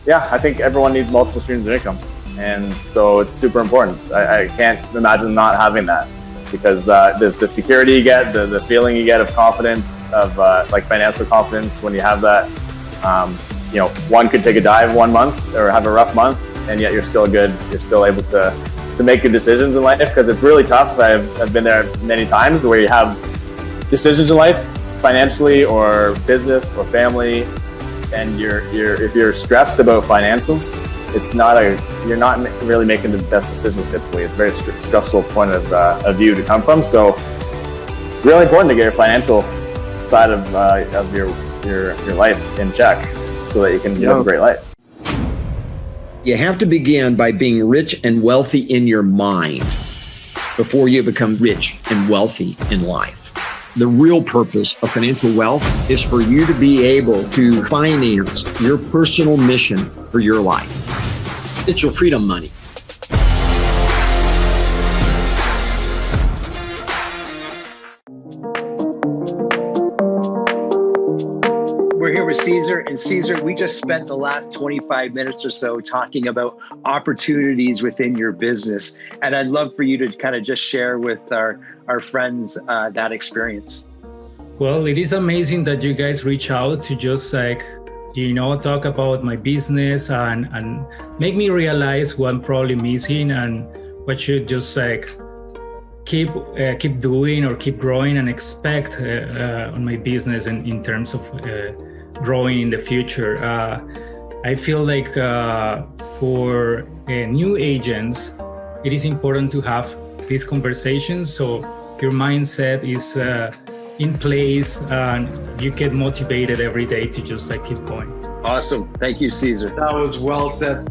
yeah, I think everyone needs multiple streams of income. And so it's super important. I can't imagine not having that, because the security you get, the feeling you get of confidence, of like financial confidence when you have that. One could take a dive 1 month or have a rough month, and yet you're still good. You're still able to make good decisions in life, because it's really tough. I've been there many times where you have decisions in life, financially or business or family, and if you're stressed about financials, you're not really making the best decisions typically. It's a very stressful point of view to come from. So really important to get your financial side of your life in check, so that you can live a great life. You have to begin by being rich and wealthy in your mind before you become rich and wealthy in life. The real purpose of financial wealth is for you to be able to finance your personal mission for your life. It's your freedom money. We're here with Caesar, and Caesar, we just spent the last 25 minutes or so talking about opportunities within your business. And I'd love for you to kind of just share with our friends that experience. Well, it is amazing that you guys reach out to just talk about my business and make me realize what I'm probably missing and what should just keep doing or keep growing and expect on my business and in terms of growing in the future. I feel like for new agents, it is important to have these conversations so your mindset is in place and you get motivated every day to just keep going. Awesome. Thank you, Caesar. That was well said.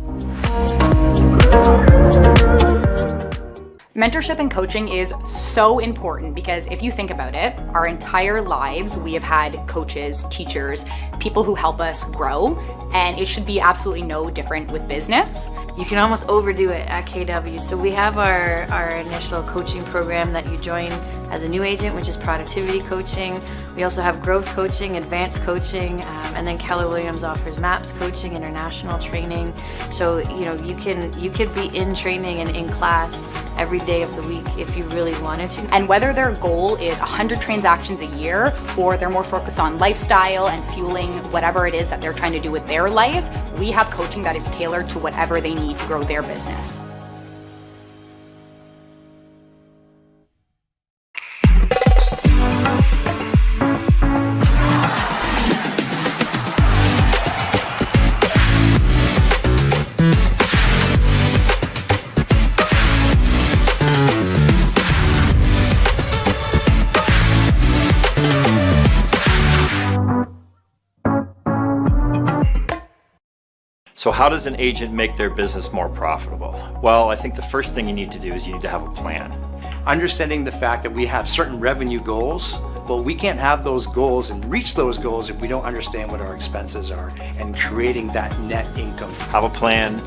Mentorship and coaching is so important, because if you think about it, our entire lives we have had coaches, teachers, people who help us grow, and it should be absolutely no different with business. You can almost overdo it at KW. So we have our initial coaching program that you join as a new agent, which is productivity coaching. We also have growth coaching, advanced coaching, and then Keller Williams offers MAPS coaching, international training. So you could be in training and in class every day of the week if you really wanted to. And whether their goal is 100 transactions a year, or they're more focused on lifestyle and fueling whatever it is that they're trying to do with their life, we have coaching that is tailored to whatever they need to grow their business. So how does an agent make their business more profitable? Well, I think the first thing you need to do is you need to have a plan. Understanding the fact that we have certain revenue goals, well, we can't have those goals and reach those goals if we don't understand what our expenses are, and creating that net income. Have a plan,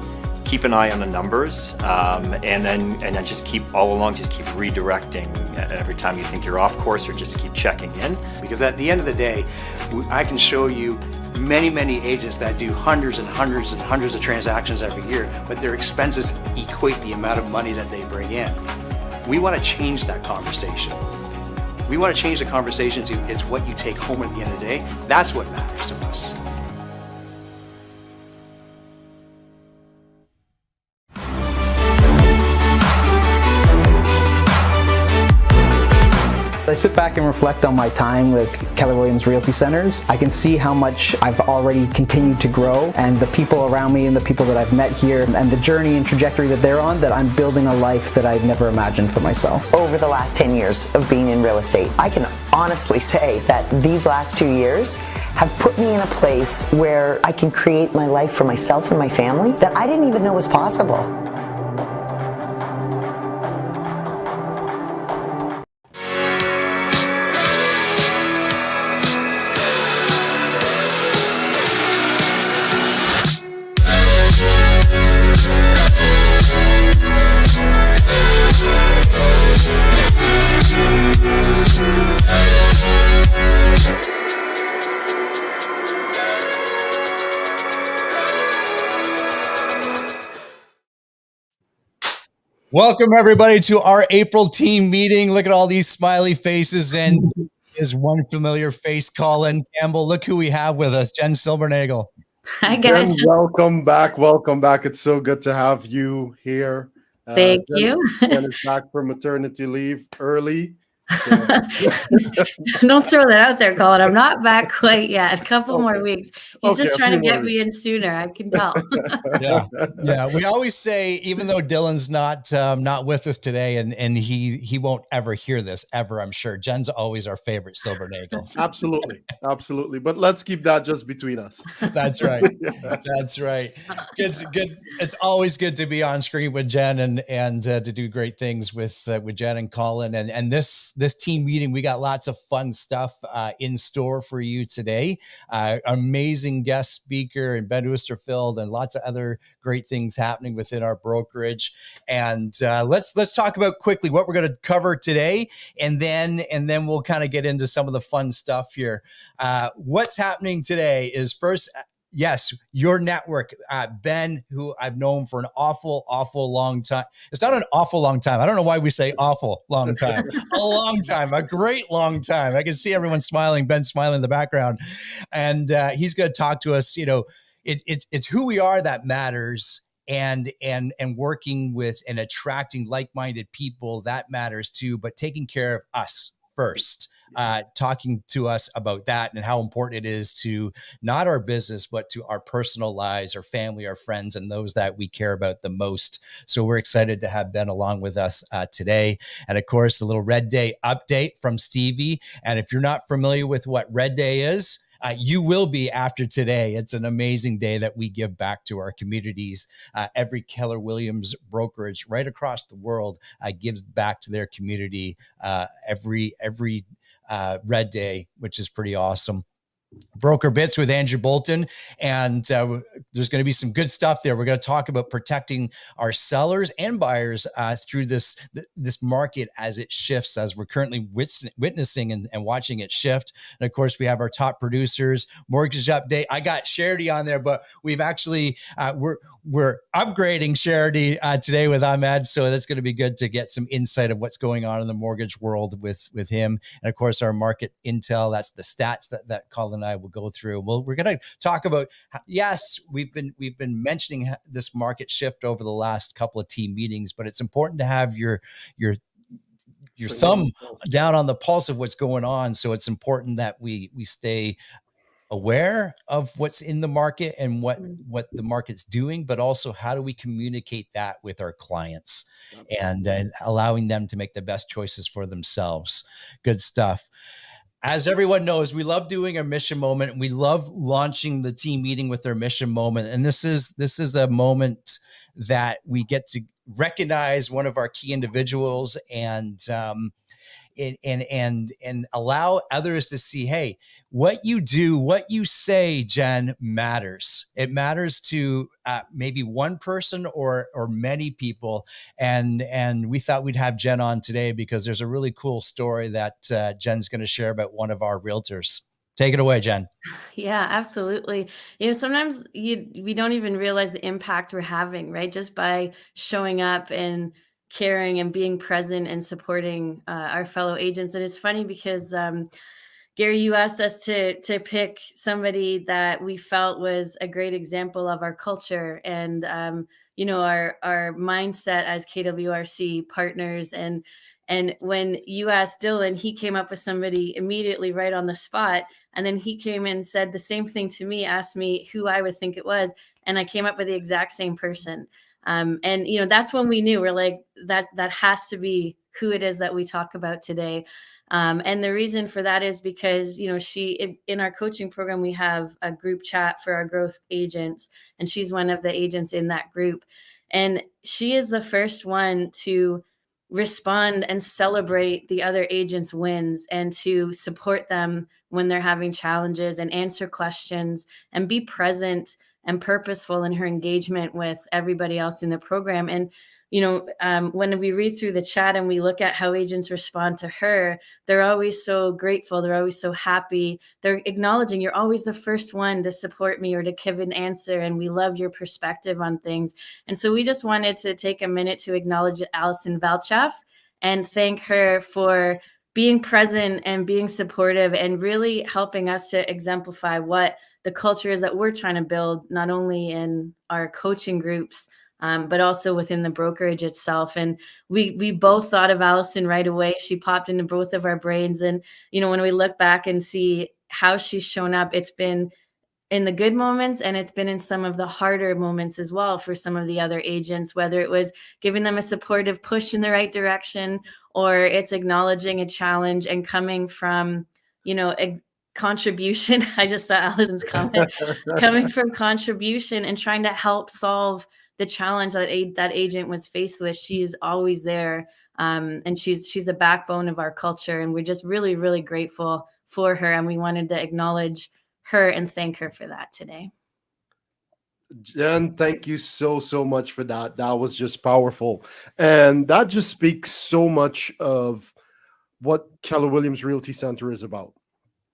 keep an eye on the numbers, and then just keep redirecting every time you think you're off course, or just keep checking in. Because at the end of the day, I can show you many agents that do hundreds and hundreds and hundreds of transactions every year, but their expenses equate the amount of money that they bring in. We want to change that conversation. We want to change the conversation to it's what you take home at the end of the day. That's what matters to us. I sit back and reflect on my time with Keller Williams Realty Centers. I can see how much I've already continued to grow, and the people around me and the people that I've met here and the journey and trajectory that they're on, that I'm building a life that I'd never imagined for myself. Over the last 10 years of being in real estate, I can honestly say that these last 2 years have put me in a place where I can create my life for myself and my family that I didn't even know was possible. Welcome everybody to our April team meeting. Look at all these smiley faces, and is one familiar face, Colin Campbell. Look who we have with us, Jen Silbernagel. Hi guys. Jen, welcome back. Welcome back. It's so good to have you here. Thank you. Jen is back from maternity leave early. Don't throw that out there, Colin. I'm not back quite yet. A couple more weeks. He's just trying to get me in sooner. I can tell. Yeah. We always say, even though Dylan's not with us today, and he won't ever hear this ever, I'm sure. Jen's always our favorite Silbernagel. Absolutely. But let's keep that just between us. That's right. That's right. It's good. It's always good to be on screen with Jen and to do great things with Jen and Colin and this team meeting. We got lots of fun stuff in store for you today. Amazing guest speaker and Ben Oosterveld and lots of other great things happening within our brokerage. And let's talk about quickly what we're going to cover today, and then we'll kind of get into some of the fun stuff here. What's happening today is first. Yes, your network, Ben, who I've known for an awful long time. It's not an awful long time. I don't know why we say awful long time. A long time, a great long time. I can see everyone smiling. Ben smiling in the background, and he's going to talk to us. You know, it's who we are that matters, and working with and attracting like-minded people that matters too. But taking care of us first. Talking to us about that and how important it is to not our business, but to our personal lives, our family, our friends, and those that we care about the most. So we're excited to have Ben along with us today. And of course, a little Red Day update from Stevie. And if you're not familiar with what Red Day is, you will be after today. It's an amazing day that we give back to our communities. Every Keller Williams brokerage right across the world gives back to their community every Red Day, which is pretty awesome. Broker Bits with Andrew Bolton, and there's going to be some good stuff there. We're going to talk about protecting our sellers and buyers through this market as it shifts, as we're currently witnessing and watching it shift. And of course, we have our top producers, mortgage update. I got Charity on there, but we've actually we're upgrading Charity today with Ahmed, so that's going to be good to get some insight of what's going on in the mortgage world with him. And of course, our market intel. That's the stats that Colin and I will go through. Well, we're going to talk about, yes, we've been mentioning this market shift over the last couple of team meetings, but it's important to have your thumb down on the pulse of what's going on. So it's important that we stay aware of what's in the market and what the market's doing, but also how do we communicate that with our clients and allowing them to make the best choices for themselves. Good stuff. As everyone knows, we love doing our mission moment. We love launching the team meeting with our mission moment. And this is a moment that we get to recognize one of our key individuals and allow others to see, hey, what you do, what you say, Jen, matters. It matters to maybe one person or many people. And we thought we'd have Jen on today because there's a really cool story that Jen's going to share about one of our realtors. Take it away, Jen. Yeah, absolutely. You know, sometimes we don't even realize the impact we're having, right? Just by showing up and caring and being present and supporting our fellow agents. And it's funny because Gary, you asked us to pick somebody that we felt was a great example of our culture and you know, our mindset as KWRC partners. And when you asked Dylan, he came up with somebody immediately right on the spot. And then he came and said the same thing to me, asked me who I would think it was. And I came up with the exact same person. And, you know, that's when we knew we're like, that has to be who it is that we talk about today. And the reason for that is because, you know, in our coaching program, we have a group chat for our growth agents, and she's one of the agents in that group. And she is the first one to respond and celebrate the other agents' wins and to support them when they're having challenges and answer questions and be present and purposeful in her engagement with everybody else in the program. And when we read through the chat and we look at how agents respond to her, they're always so grateful. They're always so happy. They're acknowledging you're always the first one to support me or to give an answer. And we love your perspective on things. And so we just wanted to take a minute to acknowledge Allison Valchaff and thank her for being present and being supportive and really helping us to exemplify what the culture is that we're trying to build, not only in our coaching groups, but also within the brokerage itself. And we both thought of Allison right away. She popped into both of our brains. And, when we look back and see how she's shown up, it's been in the good moments and it's been in some of the harder moments as well for some of the other agents, whether it was giving them a supportive push in the right direction, or it's acknowledging a challenge and coming from, a contribution. I just saw Allison's comment, coming from contribution and trying to help solve the challenge that that agent was faced with. She is always there. And she's the backbone of our culture. And we're just really, really grateful for her. And we wanted to acknowledge her and thank her for that today. Jen, thank you so much for that. That was just powerful. And that just speaks so much of what Keller Williams Realty Center is about.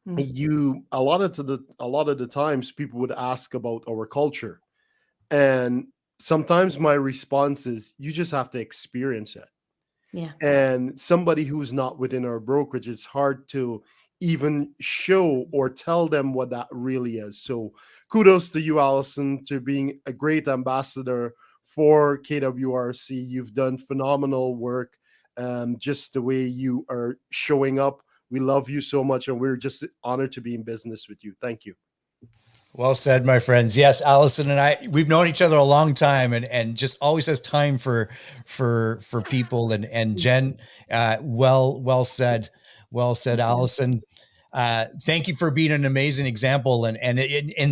A lot of the times people would ask about our culture. And sometimes my response is, you just have to experience it. Yeah. And somebody who's not within our brokerage, it's hard to even show or tell them what that really is. So kudos to you, Allison, to being a great ambassador for KWRC. You've done phenomenal work. Just the way you are showing up. We love you so much, and we're just honored to be in business with you. Thank you. Well said, my friends. Yes, Allison and I, we've known each other a long time, and just always has time for people. And Jen, well said, Allison. Thank you for being an amazing example. And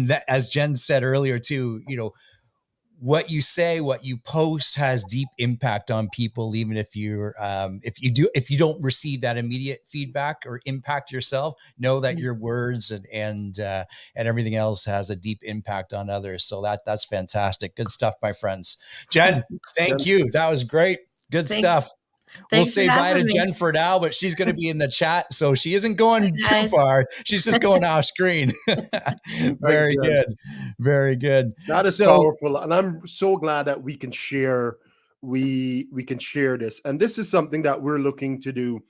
that, as Jen said earlier too, what you say, what you post has deep impact on people, even if if you don't receive that immediate feedback or impact yourself, know that your words and everything else has a deep impact on others. So that's fantastic. Good stuff, my friends. Jen, thank you. That was great. Good stuff. We'll say bye to Jen for now, but she's going to be in the chat, so she isn't going too far. She's just going off screen. Very good. Very good. That is powerful, and I'm so glad that we can share. We can share this, and this is something that we're looking to do.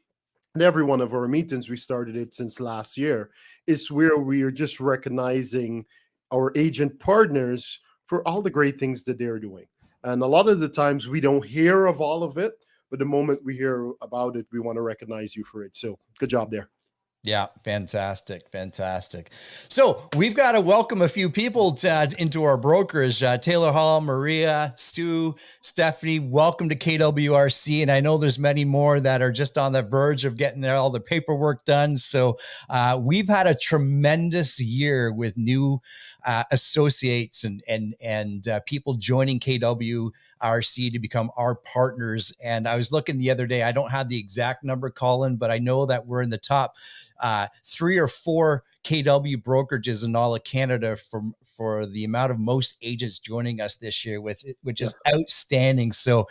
In every one of our meetings, we started it since last year. Is where we are just recognizing our agent partners for all the great things that they're doing, and a lot of the times we don't hear of all of it. But the moment we hear about it, we want to recognize you for it. So good job there. Yeah, fantastic. So we've got to welcome a few people into our brokers. Taylor Hall, Maria, Stu, Stephanie, welcome to KWRC. And I know there's many more that are just on the verge of getting all the paperwork done. So we've had a tremendous year with new associates and people joining KWRC to become our partners. And I was looking the other day, I don't have the exact number, Colin, but I know that we're in the top 3 or 4 KW brokerages in all of Canada for the amount of most agents joining us this year, which is outstanding. So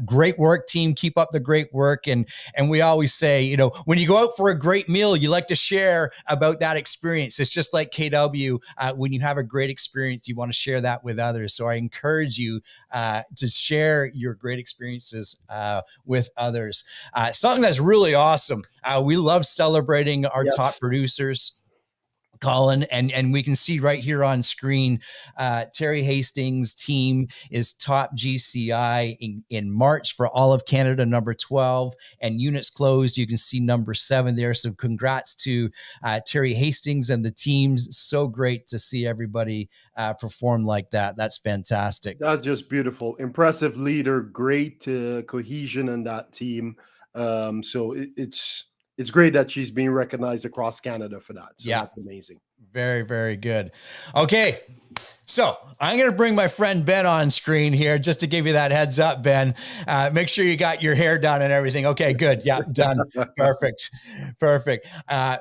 great work, team. Keep up the great work. And we always say, when you go out for a great meal, you like to share about that experience. It's just like KW. When you have a great experience, you want to share that with others. So I encourage you to share your great experiences with others. Something that's really awesome. We love celebrating our top producers, Colin, and we can see right here on screen, Terry Hastings' team is top GCI in March for all of Canada, number 12, and units closed, you can see number 7 there. So congrats to Terry Hastings and the teams. So great to see everybody perform like that. That's fantastic. That's just beautiful. Impressive leader, great cohesion in that team. So it's great that she's being recognized across Canada for that. So that's amazing. Very, very good. Okay. So I'm going to bring my friend Ben on screen here just to give you that heads up, Ben. Make sure you got your hair done and everything. Okay, good. Yeah, done. Perfect.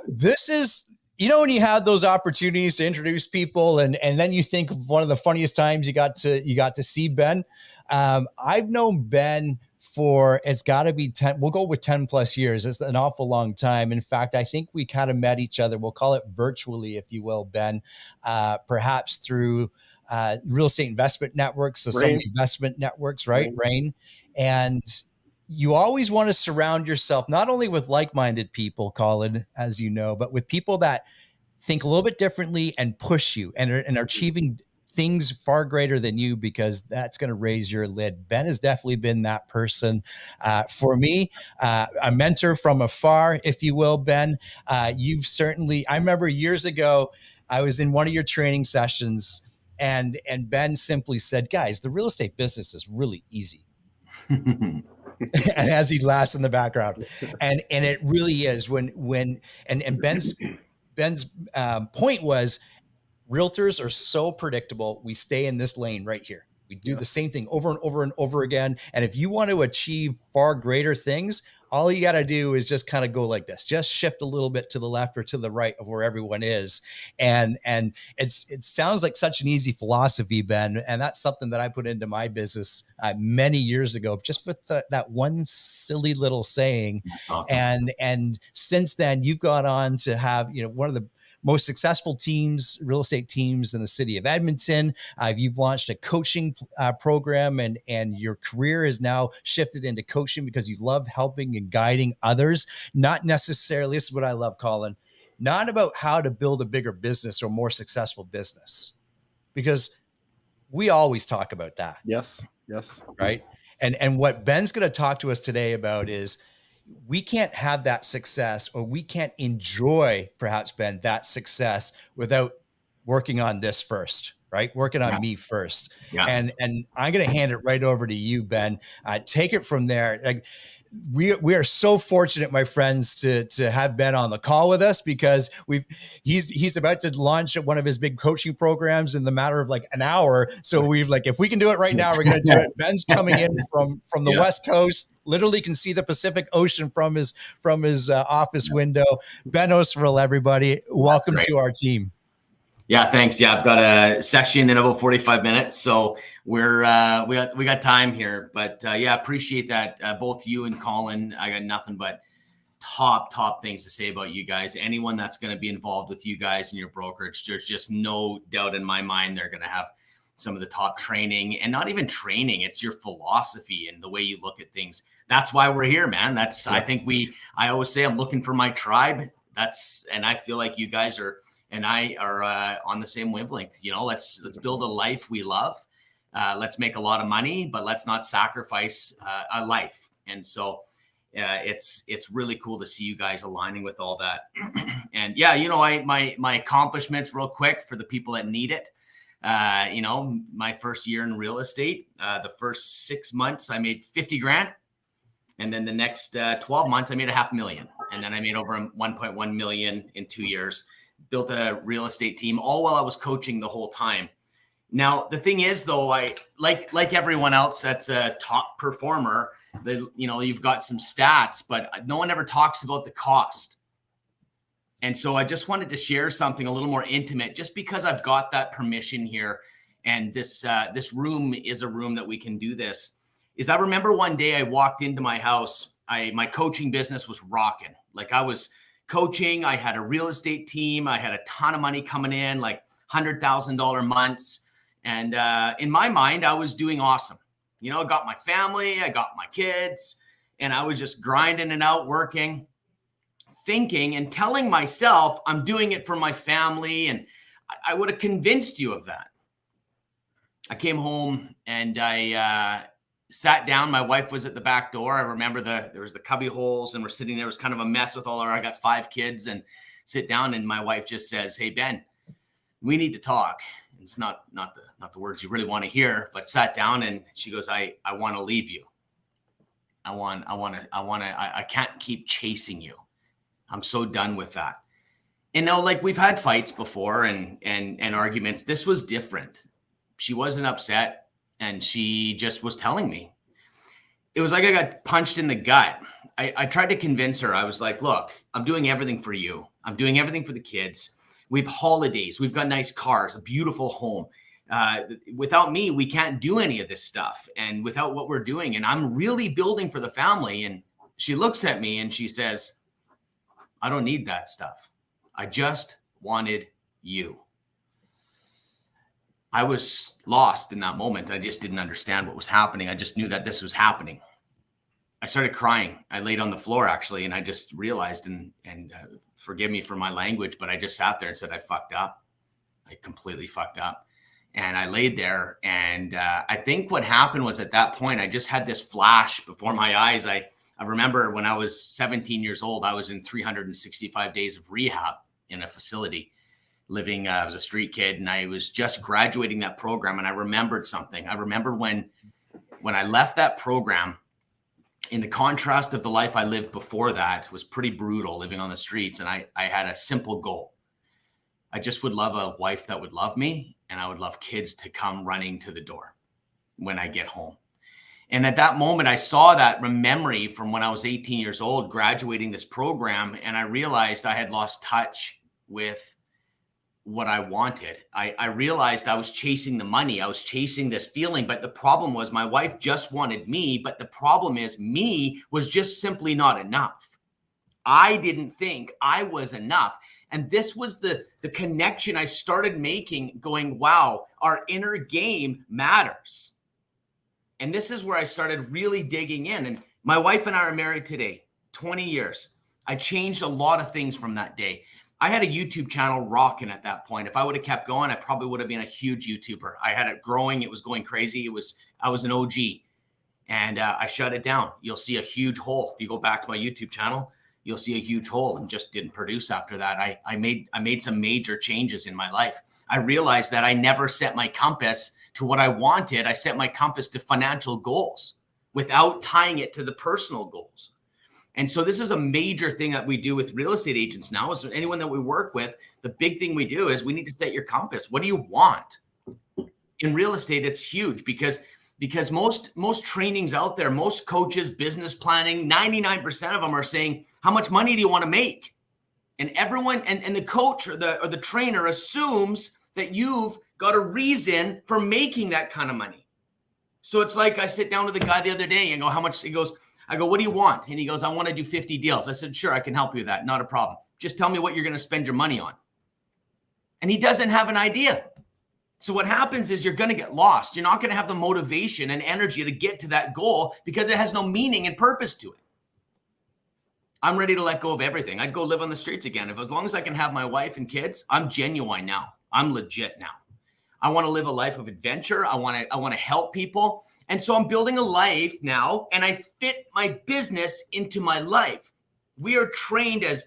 This is, you know, when you had those opportunities to introduce people, and then you think of one of the funniest times you got to see Ben. I've known Ben for, it's got to be 10, we'll go with 10 plus years. It's an awful long time. In fact, I think we kind of met each other, we'll call it virtually, if you will, Ben, perhaps through real estate investment networks, so some investment networks, right? Rain. And you always want to surround yourself not only with like-minded people, Colin, as you know, but with people that think a little bit differently and push you and are achieving things far greater than you, because that's going to raise your lid. Ben has definitely been that person for me, a mentor from afar, if you will, Ben. You've certainly, I remember years ago, I was in one of your training sessions and Ben simply said, guys, the real estate business is really easy. And as he laughs in the background, and it really is when Ben's point was, realtors are so predictable. We stay in this lane right here. We do the same thing over and over and over again. And if you want to achieve far greater things, all you got to do is just kind of go like this, just shift a little bit to the left or to the right of where everyone is. And it sounds like such an easy philosophy, Ben. And that's something that I put into my business many years ago, just with that one silly little saying. Awesome. And since then you've gone on to have, you know, one of the most successful teams, real estate teams in the city of Edmonton. You've launched a coaching program, and your career is now shifted into coaching because you love helping and guiding others. Not necessarily, this is what I love, Colin, not about how to build a bigger business or more successful business, because we always talk about that. Yes. Right. And what Ben's going to talk to us today about is, we can't have that success, or we can't enjoy, perhaps, Ben, that success without working on this first, right? Working on me first. Yeah. And I'm going to hand it right over to you, Ben. Take it from there. Like, we are so fortunate, my friends, to have Ben on the call with us, because he's about to launch one of his big coaching programs in the matter of like an hour. So we've like, if we can do it right now, we're going to do it. Ben's coming in from the West Coast, literally can see the Pacific Ocean from his office window. Ben Oosterveld, everybody, welcome to our team. Yeah, thanks. Yeah, I've got a session in about 45 minutes, so we got time here. But yeah, appreciate that, both you and Colin. I got nothing but top things to say about you guys. Anyone that's going to be involved with you guys and your brokerage, there's just no doubt in my mind they're going to have some of the top training, and not even training. It's your philosophy and the way you look at things. That's why we're here, man. That's I think I always say I'm looking for my tribe. And I feel like you guys and I are on the same wavelength. You know, let's build a life we love. Let's make a lot of money, but let's not sacrifice a life. And so it's really cool to see you guys aligning with all that. And yeah, you know, my accomplishments real quick for the people that need it. You know, my first year in real estate, the first 6 months I made 50 grand. And then the next 12 months I made $500,000. And then I made over 1.1 million in 2 years. Built a real estate team, all while I was coaching the whole time. Now, the thing is, though, I like everyone else that's a top performer, you know, you've got some stats, but no one ever talks about the cost. And so I just wanted to share something a little more intimate, just because I've got that permission here. And this room is a room that we can do this. Is I remember one day I walked into my house, my coaching business was rocking. Like, I was coaching, I had a real estate team, I had a ton of money coming in, like $100,000 months. And in my mind, I was doing awesome. You know, I got my family, I got my kids, and I was just grinding it out, working, thinking and telling myself I'm doing it for my family. And I would have convinced you of that. I came home and I sat down. My wife was at the back door. I remember there was the cubby holes, and we're sitting there. It was kind of a mess with I got 5 kids, and sit down. And my wife just says, "Hey, Ben, we need to talk." And it's not the words you really want to hear, but sat down, and she goes, I want to leave you. I can't keep chasing you. I'm so done with that. And now, like, we've had fights before and arguments. This was different. She wasn't upset. And she just was telling me. It was like I got punched in the gut. I tried to convince her. I was like, look, I'm doing everything for you. I'm doing everything for the kids. We have holidays. We've got nice cars, a beautiful home. Without me, we can't do any of this stuff. And without what we're doing, and I'm really building for the family. And she looks at me and she says, I don't need that stuff. I just wanted you. I was lost in that moment. I just didn't understand what was happening. I just knew that this was happening. I started crying. I laid on the floor actually, and I just realized, and forgive me for my language, but I just sat there and said, I fucked up. I completely fucked up. And I laid there, and I think what happened was at that point, I just had this flash before my eyes. I remember when I was 17 years old, I was in 365 days of rehab in a facility. Living, I was a street kid, and I was just graduating that program. And I remembered something. I remember when I left that program, in the contrast of the life I lived before that was pretty brutal, living on the streets. And I had a simple goal. I just would love a wife that would love me, and I would love kids to come running to the door when I get home. And at that moment, I saw that memory from when I was 18 years old, graduating this program. And I realized I had lost touch with what I wanted. I realized I was chasing the money. I was chasing this feeling, but the problem was my wife just wanted me. But the problem is me was just simply not enough. I didn't think I was enough. And this was the connection I started making, going, wow, our inner game matters. And this is where I started really digging in. And my wife and I are married today, 20 years. I changed a lot of things from that day. I had a YouTube channel rocking at that point. If I would have kept going, I probably would have been a huge YouTuber. I had it growing. It was going crazy. I was an OG, and I shut it down. You'll see a huge hole. If you go back to my YouTube channel, you'll see a huge hole, and just didn't produce after that. I made some major changes in my life. I realized that I never set my compass to what I wanted. I set my compass to financial goals without tying it to the personal goals. And so this is a major thing that we do with real estate agents now. Is anyone that we work with, the big thing we do is we need to set your compass. What do you want? In real estate, it's huge because most trainings out there, most coaches, business planning, 99% of them are saying, how much money do you want to make? And everyone, and the coach or the trainer assumes that you've got a reason for making that kind of money. So it's like I sit down with the guy the other day and go, how much? He goes, I go, what do you want? And he goes, I want to do 50 deals. I said, sure, I can help you with that. Not a problem. Just tell me what you're going to spend your money on. And he doesn't have an idea. So what happens is you're going to get lost. You're not going to have the motivation and energy to get to that goal because it has no meaning and purpose to it. I'm ready to let go of everything. I'd go live on the streets again. As long as I can have my wife and kids, I'm genuine now. I'm legit now. I want to live a life of adventure. I want to help people. And so I'm building a life now, and I fit my business into my life. We are trained as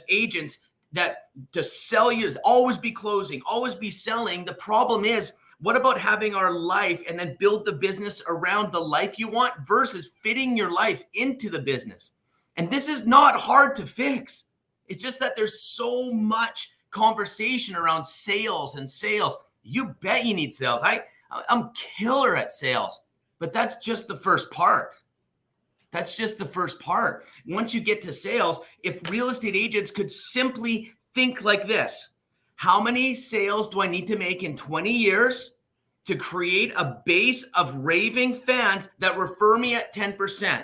agents that to sell you is always be closing, always be selling. The problem is, what about having our life and then build the business around the life you want versus fitting your life into the business? And this is not hard to fix. It's just that there's so much conversation around sales and sales. You bet you need sales. I'm killer at sales. But that's just the first part. That's just the first part. Once you get to sales, if real estate agents could simply think like this, how many sales do I need to make in 20 years to create a base of raving fans that refer me at 10%?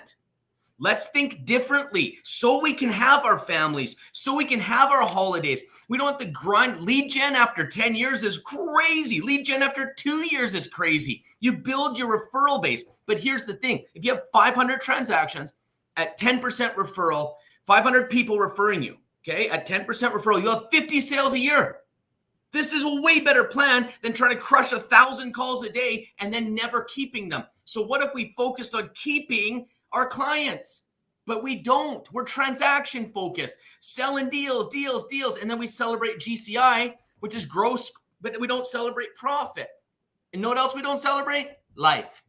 Let's think differently so we can have our families, so we can have our holidays. We don't have to grind. Lead gen after 10 years is crazy. Lead gen after 2 years is crazy. You build your referral base. But here's the thing. If you have 500 transactions at 10% referral, 500 people referring you, okay, at 10% referral, you'll have 50 sales a year. This is a way better plan than trying to crush 1,000 calls a day and then never keeping them. So what if we focused on keeping our clients? But we don't. We're transaction focused, selling deals. And then we celebrate GCI, which is gross, but we don't celebrate profit. And know what else we don't celebrate? Life.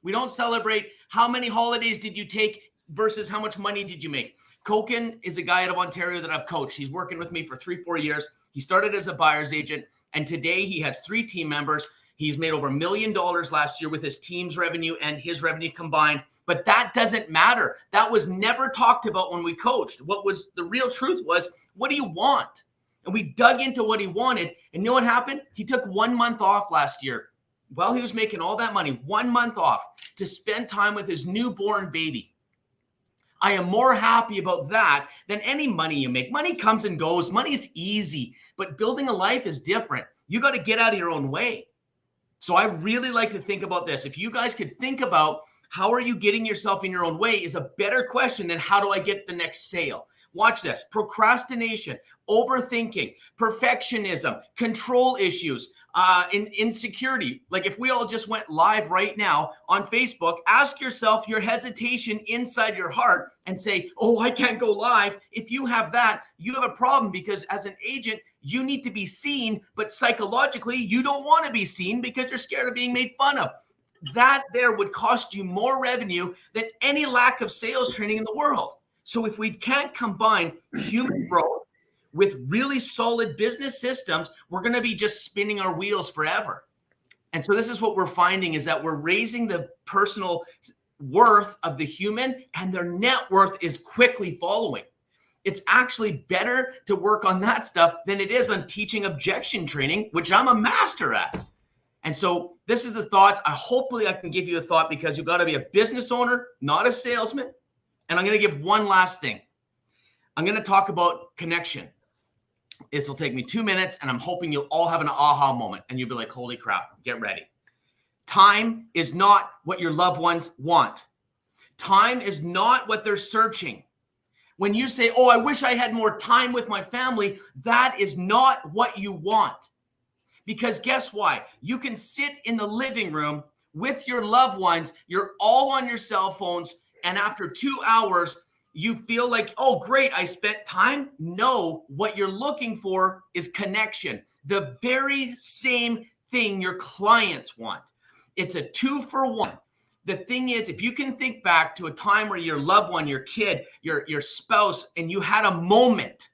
We don't celebrate how many holidays did you take versus how much money did you make. Koken is a guy out of Ontario that I've coached. He's working with me for 3-4 years. He started as a buyer's agent, and today he has 3 team members. He's made over $1 million last year with his team's revenue and his revenue combined. But that doesn't matter. That was never talked about when we coached. What was the real truth was, what do you want? And we dug into what he wanted. And you know what happened? He took 1 month off last year while he was making all that money, 1 month off to spend time with his newborn baby. I am more happy about that than any money you make. Money comes and goes. Money is easy, but building a life is different. You got to get out of your own way. So I really like to think about this. If you guys could think about how are you getting yourself in your own way is a better question than how do I get the next sale? Watch this. Procrastination, overthinking, perfectionism, control issues, insecurity. Like if we all just went live right now on Facebook, ask yourself your hesitation inside your heart and say, oh, I can't go live. If you have that, you have a problem because as an agent, you need to be seen, but psychologically, you don't want to be seen because you're scared of being made fun of. That there would cost you more revenue than any lack of sales training in the world. So if we can't combine human growth with really solid business systems, we're going to be just spinning our wheels forever. And so this is what we're finding is that we're raising the personal worth of the human and their net worth is quickly following. It's actually better to work on that stuff than it is on teaching objection training, which I'm a master at. And so this is the thoughts. Hopefully I can give you a thought because you've got to be a business owner, not a salesman. And I'm going to give one last thing. I'm going to talk about connection. This will take me 2 minutes, and I'm hoping you'll all have an aha moment, and you'll be like, holy crap, get ready. Time is not what your loved ones want. Time is not what they're searching. When you say, oh, I wish I had more time with my family, that is not what you want. Because guess why? You can sit in the living room with your loved ones. You're all on your cell phones. And after 2 hours, you feel like, oh, great, I spent time. No, what you're looking for is connection. The very same thing your clients want. It's a 2-for-1. The thing is, if you can think back to a time where your loved one, your kid, your spouse, and you had a moment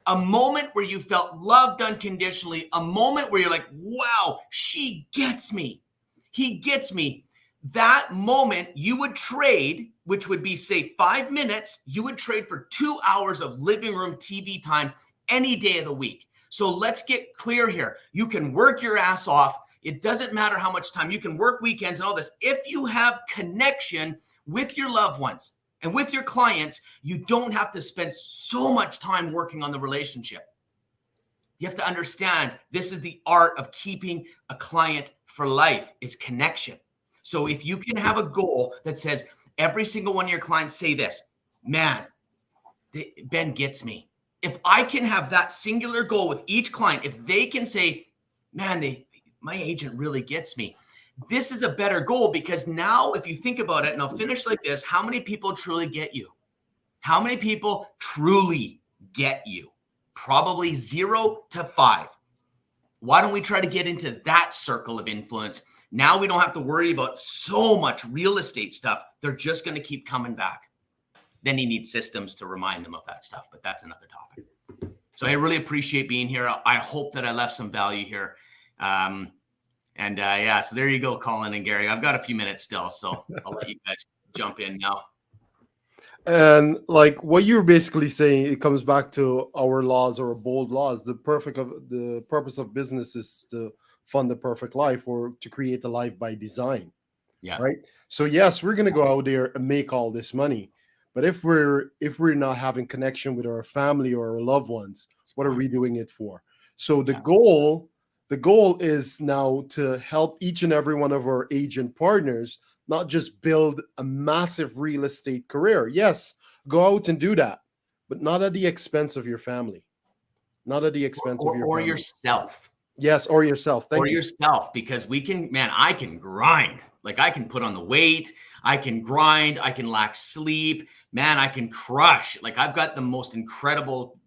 where you felt loved unconditionally, a moment where you're like, wow, she gets me. He gets me. That moment you would trade, which would be, say, 5 minutes, you would trade for 2 hours of living room TV time any day of the week. So let's get clear here. You can work your ass off. It doesn't matter how much time. You can work weekends and all this. If you have connection with your loved ones and with your clients, you don't have to spend so much time working on the relationship. You have to understand this is the art of keeping a client for life is connection. So if you can have a goal that says every single one of your clients say this, man, Ben gets me. If I can have that singular goal with each client, if they can say, man, my agent really gets me. This is a better goal because now if you think about it, and I'll finish like this, how many people truly get you? How many people truly get you? Probably 0 to 5. Why don't we try to get into that circle of influence? Now we don't have to worry about so much real estate stuff. They're just going to keep coming back. Then you need systems to remind them of that stuff, but that's another topic. So I really appreciate being here. I hope that I left some value here. Yeah, so there you go, Colin and Gary. I've got a few minutes still, so I'll let you guys jump in now. And like what you're basically saying, it comes back to our laws or bold laws. The purpose of business is to fund the perfect life or to create a life by design. Yeah. Right. So yes, we're gonna go out there and make all this money. But if we're not having connection with our family or our loved ones, what are we doing it for? So the goal is now to help each and every one of our agent partners not just build a massive real estate career. Yes, go out and do that, but not at the expense of your family. Not at the expense of your family. Yourself. Yes, or yourself. Thank you. Yourself, because I can grind. Like I can put on the weight, I can grind, I can lack sleep. Man, I can crush. Like I've got the most incredible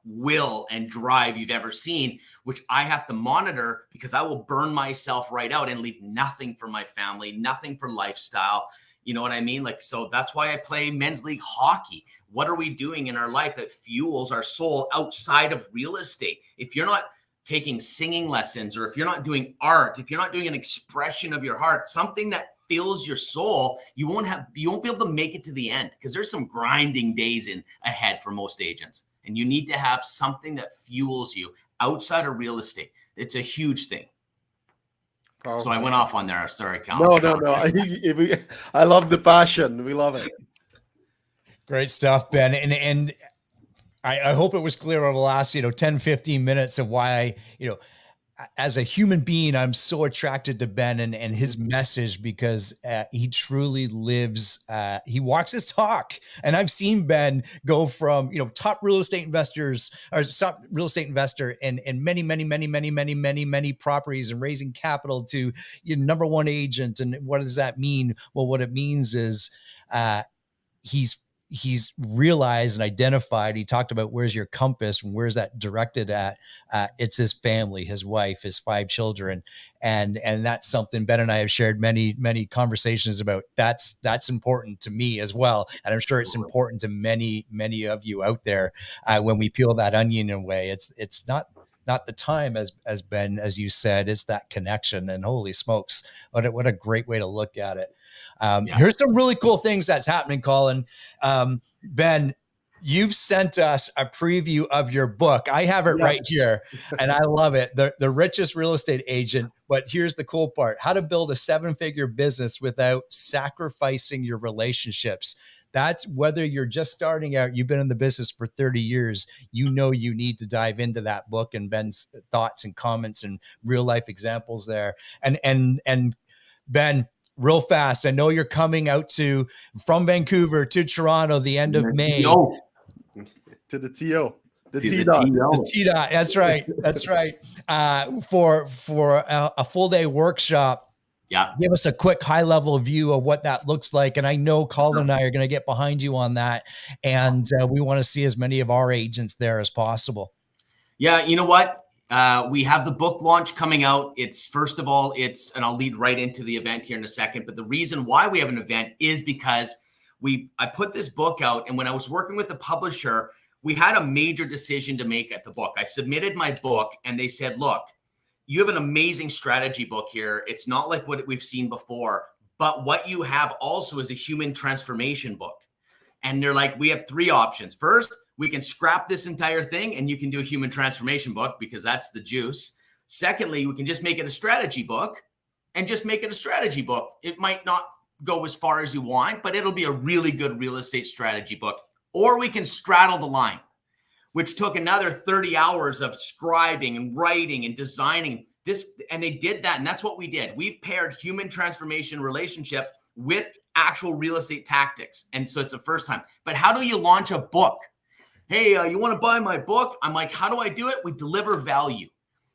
will and drive you've ever seen, which I have to monitor because I will burn myself right out and leave nothing for my family, nothing for lifestyle. You know what I mean? Like, so that's why I play men's league hockey. What are we doing in our life that fuels our soul outside of real estate? If you're not taking singing lessons, or if you're not doing art, if you're not doing an expression of your heart, something that fills your soul, you won't be able to make it to the end because there's some grinding days ahead for most agents. And you need to have something that fuels you outside of real estate. It's a huge thing. Powerful. So I went off on there. Sorry, Cal. No. I love the passion. We love it. Great stuff, Ben. And I hope it was clear over the last, 10, 15 minutes of why as a human being, I'm so attracted to Ben and his message, because he truly lives, he walks his talk. And I've seen Ben go from, top real estate investors or top real estate investor in many properties and raising capital to number one agent. And what does that mean? Well, what it means is he's realized and identified. He talked about where's your compass and where's that directed at. It's his family, his wife, his 5 children. And that's something Ben and I have shared many conversations about. That's important to me as well. And I'm sure it's important to many of you out there. When we peel that onion away, it's not the time, as Ben, as you said, it's that connection. And holy smokes, what a great way to look at it. Here's some really cool things that's happening, Colin. Ben, you've sent us a preview of your book. I have it right here, and I love it. The Richest Real Estate Agent. But here's the cool part: how to build a 7-figure business without sacrificing your relationships. That's whether you're just starting out, you've been in the business for 30 years, you need to dive into that book and Ben's thoughts and comments and real life examples there. And Ben, real fast, I know you're coming out from Vancouver to Toronto the end of May. To the TO. The T-dot. The T-dot. That's right. For a full day workshop. Yeah. Give us a quick high level view of what that looks like. And I know Colin and I are going to get behind you on that. And we want to see as many of our agents there as possible. Yeah. You know what? We have the book launch coming out. First of all, and I'll lead right into the event here in a second. But the reason why we have an event is because I put this book out. And when I was working with the publisher, we had a major decision to make at the book. I submitted my book and they said, look, you have an amazing strategy book here. It's not like what we've seen before, but what you have also is a human transformation book. And they're like, we have 3 options. First, we can scrap this entire thing and you can do a human transformation book because that's the juice. Secondly, we can just make it a strategy book and just make it a strategy book. It might not go as far as you want, but it'll be a really good real estate strategy book. Or we can straddle the line, which took another 30 hours of scribing and writing and designing this. And they did that. And that's what we did. We've paired human transformation relationship with actual real estate tactics. And so it's the first time. But how do you launch a book? Hey, you want to buy my book? I'm like, how do I do it? We deliver value.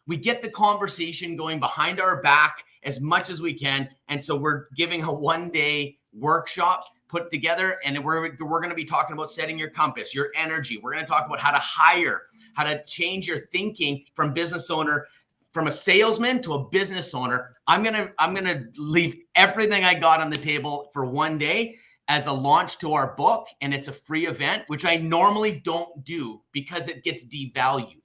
We get the conversation going behind our back as much as we can. And so we're giving a 1-day workshop put together, and we're going to be talking about setting your compass, your energy. We're going to talk about how to hire, how to change your thinking from business owner, from a salesman to a business owner. I'm going to leave everything I got on the table for 1 day as a launch to our book, and it's a free event, which I normally don't do because it gets devalued.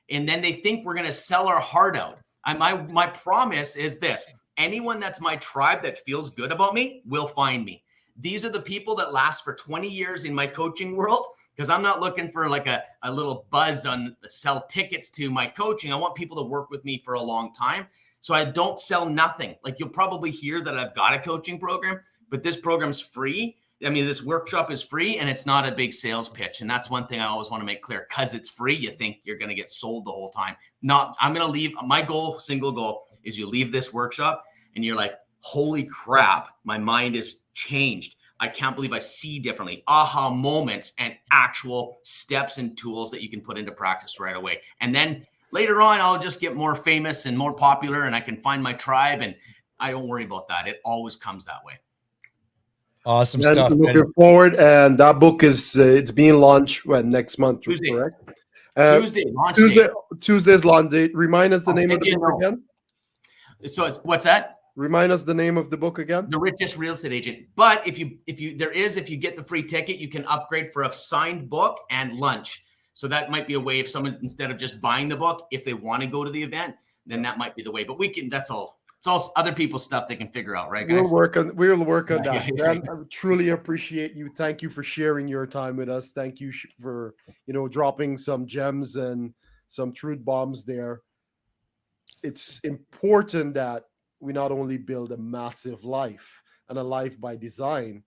And then they think we're going to sell our heart out. My promise is this: anyone that's my tribe that feels good about me will find me. These are the people that last for 20 years in my coaching world, because I'm not looking for like a little buzz on sell tickets to my coaching. I want people to work with me for a long time. So I don't sell nothing. Like, you'll probably hear that I've got a coaching program, but this program's free. I mean, this workshop is free and it's not a big sales pitch. And that's one thing I always want to make clear. Because it's free, you think you're going to get sold the whole time. I'm going to leave. My single goal is you leave this workshop and you're like, holy crap, my mind is changed. I can't believe I see differently. Aha moments and actual steps and tools that you can put into practice right away. And then later on, I'll just get more famous and more popular and I can find my tribe, and I don't worry about that. It always comes that way. Awesome stuff. Looking forward, and that book is it's being launched next month, Tuesday. Correct? Tuesday's launch date. Remind us the name of the book again. So what's that? Remind us the name of the book again. The Richest Real Estate Agent. But if you get the free ticket, you can upgrade for a signed book and lunch. So that might be a way if someone, instead of just buying the book, if they want to go to the event, then that might be the way. But that's all it's all other people's stuff they can figure out, right, guys? We'll work on that. Ben, I truly appreciate you. Thank you for sharing your time with us. Thank you for, dropping some gems and some truth bombs there. It's important that we not only build a massive life and a life by design,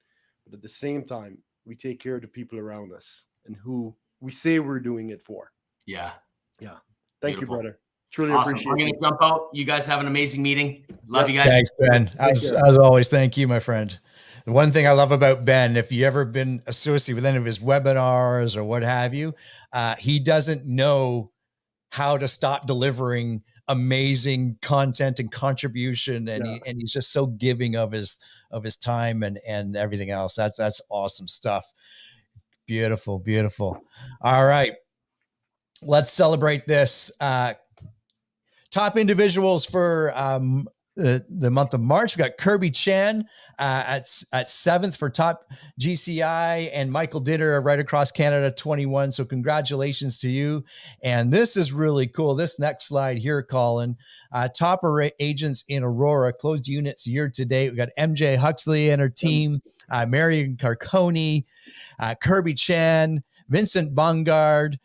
but at the same time, we take care of the people around us and who we say we're doing it for. Yeah. Thank you, brother. Truly awesome. appreciate it. I'm going to jump out. You guys have an amazing meeting. Love you guys. Thanks, Ben. As always, thank you, my friend. The one thing I love about Ben, if you ever been associated with any of his webinars or what have you, he doesn't know how to stop delivering amazing content and contribution, and he's just so giving of his time and everything else. That's awesome stuff. Beautiful. All right, let's celebrate this. Top individuals for the month of March. We got Kirby Chan at 7th for top GCI, and Michael Ditter right across Canada 21. So congratulations to you. And this is really cool. This next slide here, Colin, top agents in Aurora, closed units year to date. We got MJ Huxley and her team, Marion Carconi, Kirby Chan, Vincent Bungard,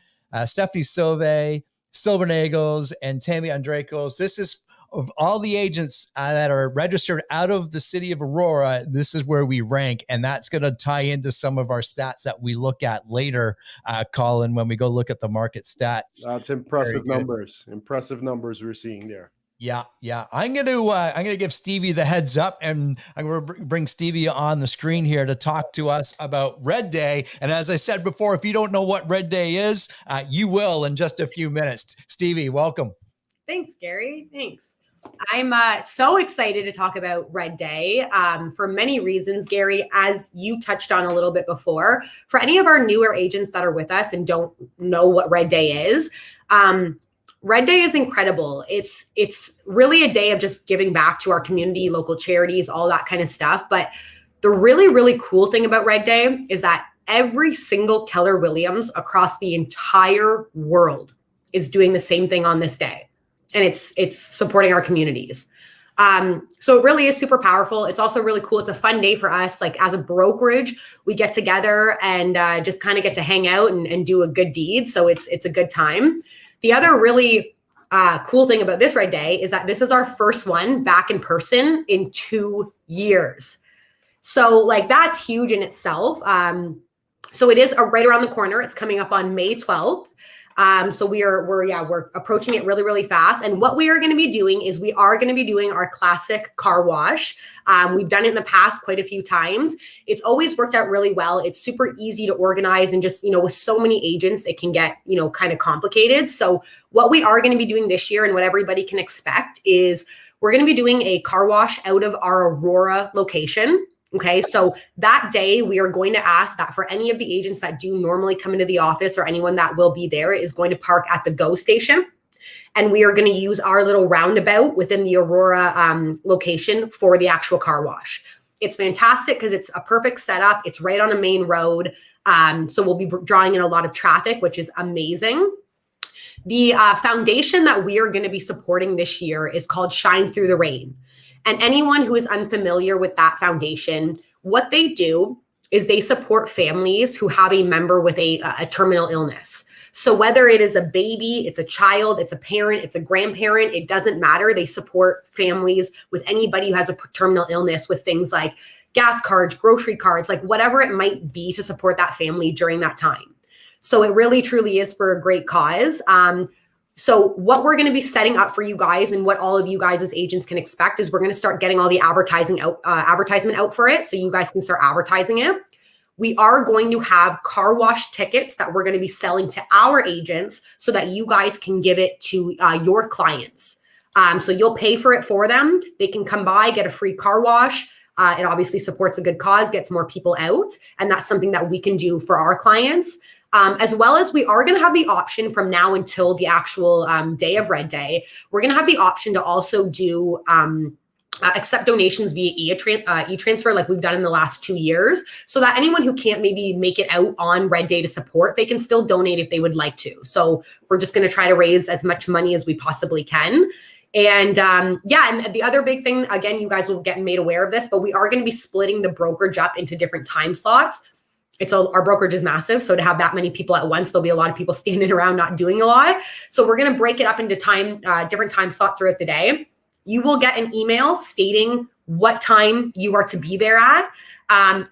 Stephanie Sauve, Sylvan Eagles, and Tammy Andrekos. This is of all the agents that are registered out of the city of Aurora. This is where we rank, and that's going to tie into some of our stats that we look at later, Colin, when we go look at the market stats. That's impressive numbers. Impressive numbers we're seeing there. Yeah. I'm gonna give Stevie the heads up, and I'm gonna bring Stevie on the screen here to talk to us about Red Day. And as I said before, if you don't know what Red Day is, you will in just a few minutes. Stevie, welcome. Thanks, Gary. Thanks. I'm so excited to talk about Red Day for many reasons, Gary, as you touched on a little bit before. For any of our newer agents that are with us and don't know what Red Day is, Red Day is incredible. It's really a day of just giving back to our community, local charities, all that kind of stuff. But the really, really cool thing about Red Day is that every single Keller Williams across the entire world is doing the same thing on this day. And it's supporting our communities. So it really is super powerful. It's also really cool. It's a fun day for us. Like as a brokerage, we get together and just kind of get to hang out and do a good deed. So it's a good time. The other really cool thing about this Red Day is that this is our first one back in person in 2 years. So like that's huge in itself. So it is right around the corner. It's coming up on May 12th. So we're approaching it really, really fast. And what we are going to be doing is we are going to be doing our classic car wash. We've done it in the past quite a few times. It's always worked out really well. It's super easy to organize, and just, with so many agents, it can get, kind of complicated. So what we are going to be doing this year and what everybody can expect is we're going to be doing a car wash out of our Aurora location. Okay, so that day we are going to ask that for any of the agents that do normally come into the office, or anyone that will be there, is going to park at the GO station. And we are going to use our little roundabout within the Aurora location for the actual car wash. It's fantastic because it's a perfect setup. It's right on a main road. So we'll be drawing in a lot of traffic, which is amazing. The foundation that we are going to be supporting this year is called Shine Through the Rain. And anyone who is unfamiliar with that foundation, what they do is they support families who have a member with a terminal illness. So whether it is a baby, it's a child, it's a parent, it's a grandparent, it doesn't matter. They support families with anybody who has a terminal illness with things like gas cards, grocery cards, like whatever it might be to support that family during that time. So it really, truly is for a great cause. So what we're going to be setting up for you guys, and what all of you guys as agents can expect, is we're going to start getting all the advertisement out for it, so you guys can start advertising it. We are going to have car wash tickets that we're going to be selling to our agents so that you guys can give it to your clients. So you'll pay for it for them. They can come by, get a free car wash. It obviously supports a good cause, gets more people out. And that's something that we can do for our clients. As well as we are going to have the option from now until the actual day of Red Day, we're going to have the option to also do accept donations via e-transfer like we've done in the last 2 years, so that anyone who can't maybe make it out on Red Day to support, they can still donate if they would like to. So we're just going to try to raise as much money as we possibly can. And yeah, and the other big thing, again, you guys will get made aware of this, but we are going to be splitting the brokerage up into different time slots. Our brokerage is massive. So to have that many people at once, there'll be a lot of people standing around not doing a lot. So we're going to break it up into different time slots throughout the day. You will get an email stating what time you are to be there at.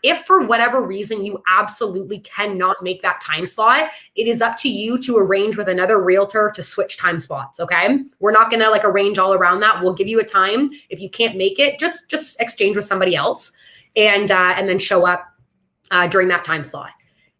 If for whatever reason you absolutely cannot make that time slot, it is up to you to arrange with another realtor to switch time slots. Okay. We're not going to like arrange all around that. We'll give you a time. If you can't make it, just exchange with somebody else and then show up during that time slot.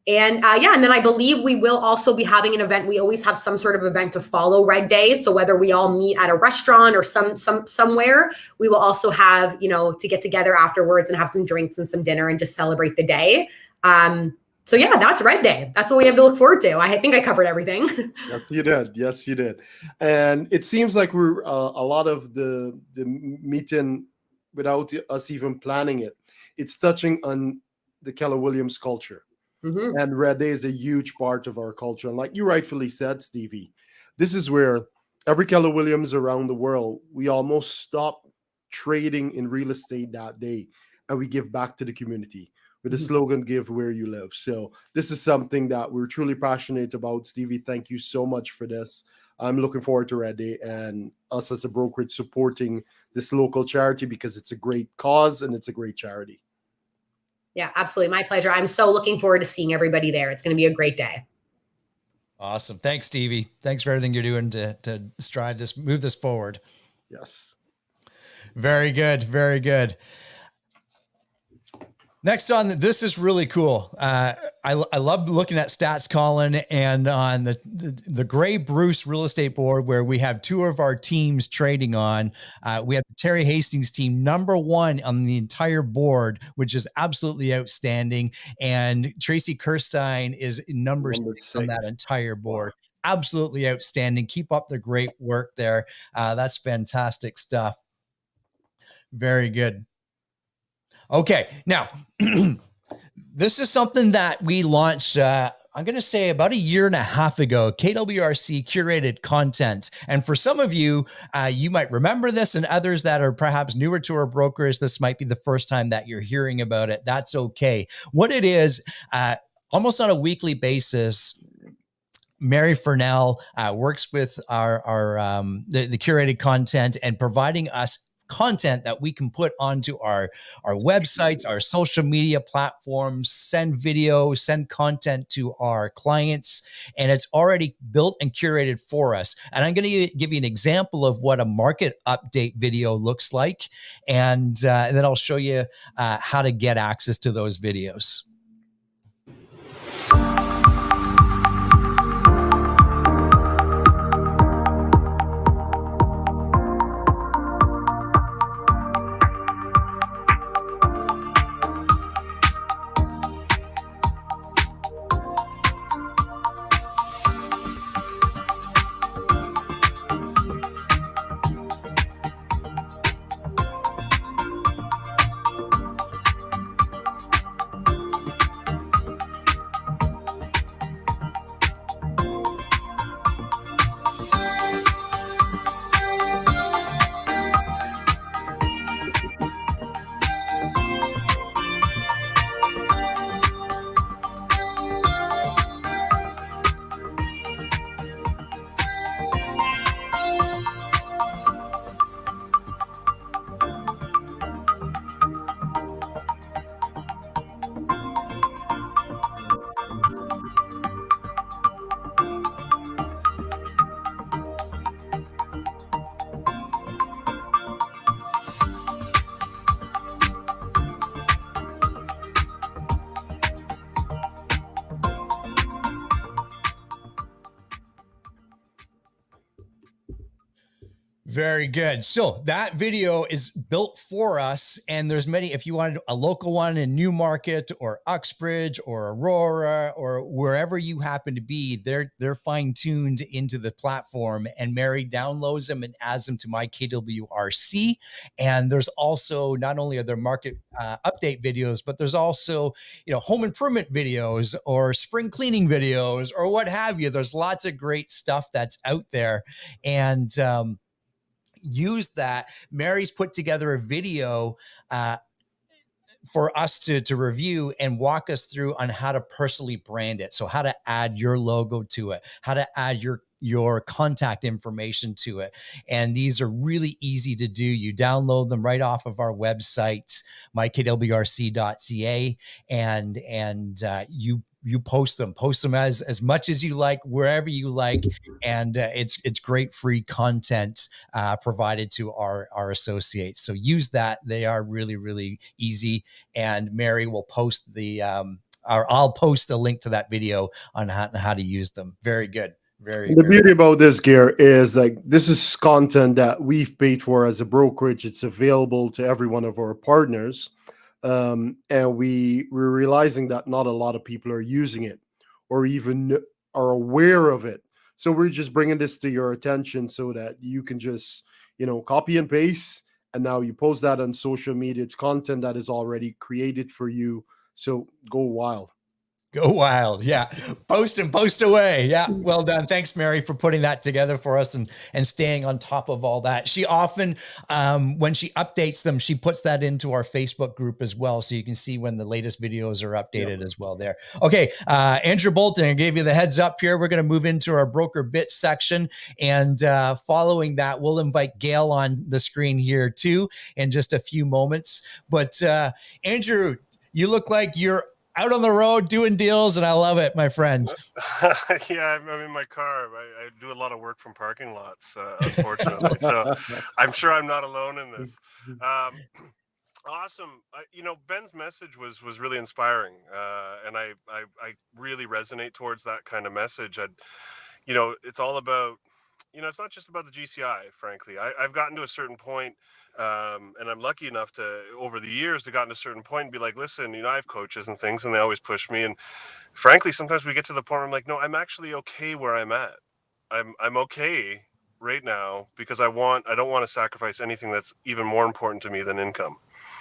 And yeah, and then I believe we will also be having an event. We always have some sort of event to follow Red Day. So whether we all meet at a restaurant or somewhere, we will also have, to get together afterwards and have some drinks and some dinner and just celebrate the day. So yeah, that's Red Day. That's what we have to look forward to. I think I covered everything. Yes, you did. Yes, you did. And it seems like we're a lot of the meeting without us even planning it. It's touching on the Keller Williams culture. Mm-hmm. And Red Day is a huge part of our culture. And like you rightfully said, Stevie, this is where every Keller Williams around the world, we almost stop trading in real estate that day and we give back to the community with the slogan, give where you live. So this is something that we're truly passionate about. Stevie, thank you so much for this. I'm looking forward to Red Day and us as a brokerage supporting this local charity because it's a great cause and it's a great charity. Yeah, absolutely. My pleasure. I'm so looking forward to seeing everybody there. It's going to be a great day. Awesome. Thanks, Stevie. Thanks for everything you're doing to move this forward. Yes. Very good. Very good. Next on, this is really cool. I love looking at stats, Colin, and on the Gray Bruce Real Estate Board, where we have two of our teams trading on. We have the Terry Hastings team, #1 on the entire board, which is absolutely outstanding. And Tracy Kirstein is number 6 on that entire board. Wow. Absolutely outstanding. Keep up the great work there. That's fantastic stuff. Very good. Okay, now, this is something that we launched, I'm going to say about 1.5 years ago, KWRC Curated Content. And for some of you, you might remember this, and others that are perhaps newer to our brokers, this might be the first time that you're hearing about it. That's okay. What it is, almost on a weekly basis, Mary Furnell works with the curated content and providing us content that we can put onto our websites, our social media platforms, send video, send content to our clients, and it's already built and curated for us. And I'm going to give you an example of what a market update video looks like, and then I'll show you how to get access to those videos. Very good. So that video is built for us, and there's many. If you wanted a local one in Newmarket or Uxbridge or Aurora or wherever you happen to be, they're fine-tuned into the platform, and Mary downloads them and adds them to my KWRC. And there's also, not only are there market update videos, but there's also, home improvement videos or spring cleaning videos or what have you. There's lots of great stuff that's out there. And use that. Mary's put together a video for us to review and walk us through on how to personally brand it. So how to add your logo to it, how to add your contact information to it. And these are really easy to do. You download them right off of our website, mykwrc.ca, and you post them as much as you like, wherever you like. And it's great free content provided to our associates. So use that. They are really, really easy. And Mary will post I'll post a link to that video on how to use them. Very good. The beauty about this, gear, is like this is content that we've paid for as a brokerage. It's available to every one of our partners, and we're realizing that not a lot of people are using it or even are aware of it. So we're just bringing this to your attention so that you can just copy and paste, and now you post that on social media. It's content that is already created for you. So go wild. Go wild. Yeah. Post and post away. Yeah. Well done. Thanks, Mary, for putting that together for us and staying on top of all that. She often, when she updates them, she puts that into our Facebook group as well. So you can see when the latest videos are updated as well there. Okay. Andrew Bolton, I gave you the heads up here. We're going to move into our broker bit section. And following that, we'll invite Gail on the screen here too in just a few moments. But Andrew, you look like you're out on the road doing deals, and I love it, my friend. Yeah, I'm in my car. I do a lot of work from parking lots, unfortunately. So I'm sure I'm not alone in this. Awesome. Ben's message was really inspiring, and I really resonate towards that kind of message. It's all about, it's not just about the GCI, frankly. I've gotten to a certain point, and I'm lucky enough to, over the years, to gotten to a certain point and be like, listen, I have coaches and things, and they always push me. And frankly, sometimes we get to the point where I'm like, no, I'm actually okay where I'm at. I'm okay right now because I don't want to sacrifice anything that's even more important to me than income.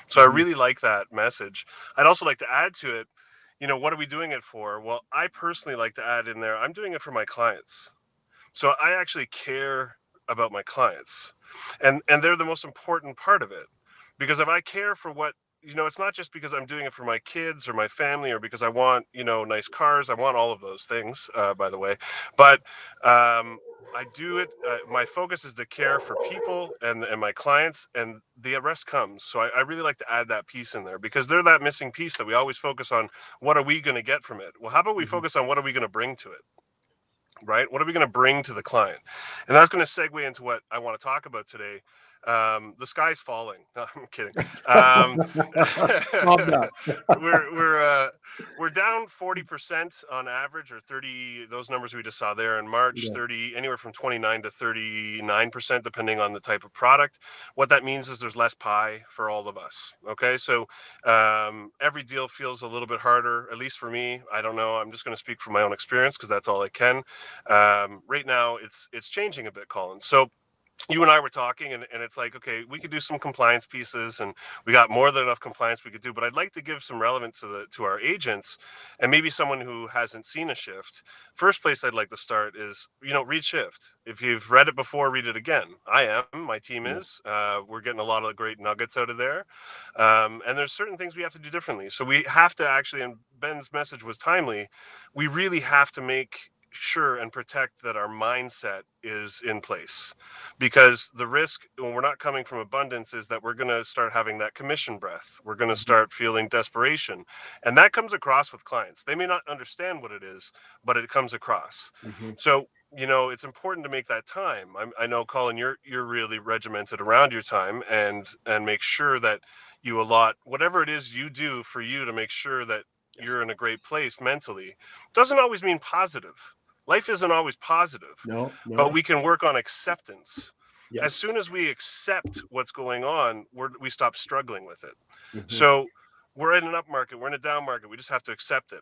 So I really like that message. I'd also like to add to it, what are we doing it for? Well, I personally like to add in there, I'm doing it for my clients. So I actually care about my clients, and they're the most important part of it, because if I care for what, it's not just because I'm doing it for my kids or my family or because I want, nice cars. I want all of those things, by the way, but I do it. My focus is to care for people and my clients, and the rest comes. So I really like to add that piece in there because they're that missing piece that we always focus on. What are we going to get from it? Well, how about we focus on what are we going to bring to it? Right? What are we going to bring to the client? And that's going to segue into what I want to talk about today. The sky's falling. No, I'm kidding. We're down 40% on average, or 30. Those numbers we just saw there in March. 30, anywhere from 29 to 39%, depending on the type of product. What that means is there's less pie for all of us. Okay, so every deal feels a little bit harder, at least for me. I don't know. I'm just going to speak from my own experience because that's all I can. Right now, it's changing a bit, Colin. So you and I were talking, and it's like, okay, we could do some compliance pieces, and we got more than enough compliance we could do, but I'd like to give some relevance to our agents and maybe someone who hasn't seen a shift. First place I'd like to start is, read Shift. If you've read it before, read it again. My team is, we're getting a lot of great nuggets out of there. And there's certain things we have to do differently. So we have to actually, and Ben's message was timely, we really have to make sure and protect that our mindset is in place, because the risk when we're not coming from abundance is that we're going to start having that commission breath. We're going to start feeling desperation, and that comes across with clients. They may not understand what it is, but it comes across. So it's important to make that time. I know, Colin, you're really regimented around your time and make sure that you allot whatever it is you do for you to make sure that you're in a great place mentally. Doesn't always mean positive. Life isn't always positive, but we can work on acceptance. As soon as we accept what's going on, we stop struggling with it. So we're in an up market, we're in a down market. We just have to accept it.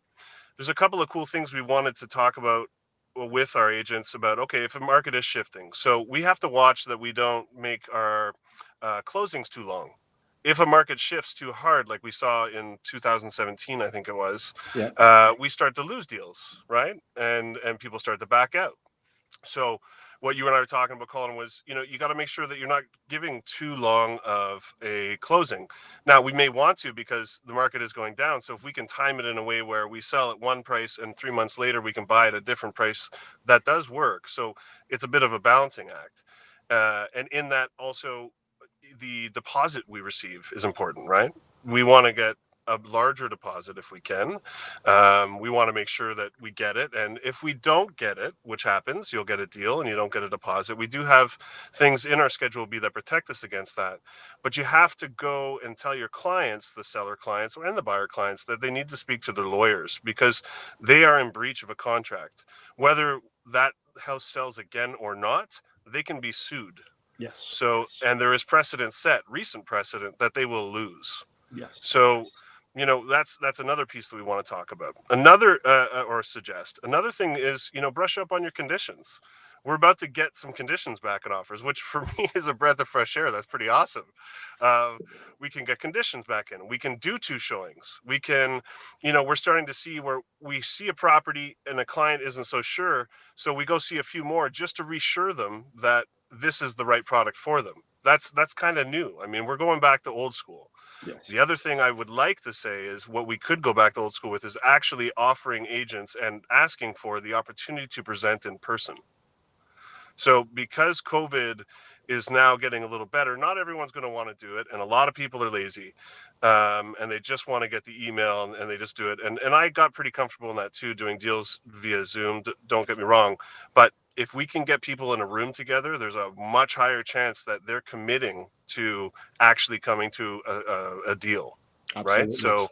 There's a couple of cool things we wanted to talk about with our agents about, okay, if a market is shifting. So we have to watch that we don't make our closings too long. If a market shifts too hard, like we saw in 2017, I think it was, we start to lose deals, right? And people start to back out. So what you and I were talking about, Colin, was, you got to make sure that you're not giving too long of a closing. Now, we may want to because the market is going down. So if we can time it in a way where we sell at one price and 3 months later we can buy at a different price, that does work. So it's a bit of a balancing act. And in that also, the deposit we receive is important, right? We want to get a larger deposit if we can. We want to make sure that we get it. And if we don't get it, which happens, you'll get a deal and you don't get a deposit. We do have things in our Schedule B that protect us against that. But you have to go and tell your clients, the seller clients and the buyer clients, that they need to speak to their lawyers because they are in breach of a contract. Whether that house sells again or not, they can be sued. Yes. So, and there is precedent set, recent precedent, that they will lose. Yes. So, that's another piece that we want to talk about. Another or suggest another thing is, brush up on your conditions. We're about to get some conditions back in offers, which for me is a breath of fresh air. That's pretty awesome. We can get conditions back in. We can do 2 showings. We can, we're starting to see where we see a property and a client isn't so sure. So we go see a few more just to reassure them that this is the right product for them. That's kind of new. I mean, we're going back to old school. Yes. The other thing I would like to say is what we could go back to old school with is actually offering agents and asking for the opportunity to present in person. So because COVID is now getting a little better, not everyone's going to want to do it. And a lot of people are lazy and they just want to get the email and they just do it. And I got pretty comfortable in that too, doing deals via Zoom. Don't get me wrong. But if we can get people in a room together, there's a much higher chance that they're committing to actually coming to a deal. Absolutely. Right? So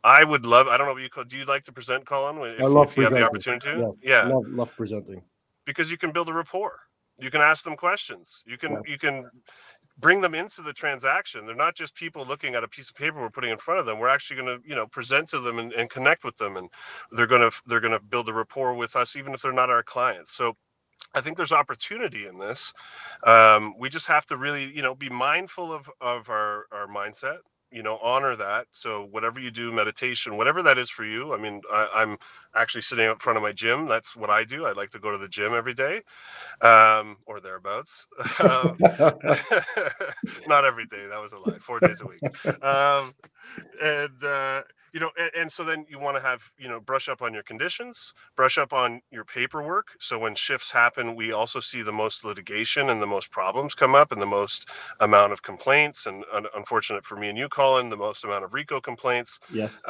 I would love, I don't know if do you like to present, Colin, I love if you have the presenting. opportunity to? Yeah. Love presenting. Because you can build a rapport. You can ask them questions. You can bring them into the transaction. They're not just people looking at a piece of paper we're putting in front of them. We're actually going to, present to them and connect with them, and they're going to build a rapport with us, even if they're not our clients. So I think there's opportunity in this. We just have to really, be mindful of our mindset. Honor that. So whatever you do, meditation, whatever that is for you. I mean, I'm actually sitting out front of my gym. That's what I do. I like to go to the gym every day, or thereabouts. Not every day. That was a lie. 4 days a week. And so then you want to have, brush up on your conditions, brush up on your paperwork. So when shifts happen, we also see the most litigation and the most problems come up and the most amount of complaints. And unfortunate for me and you, Colin, the most amount of RICO complaints. Yes.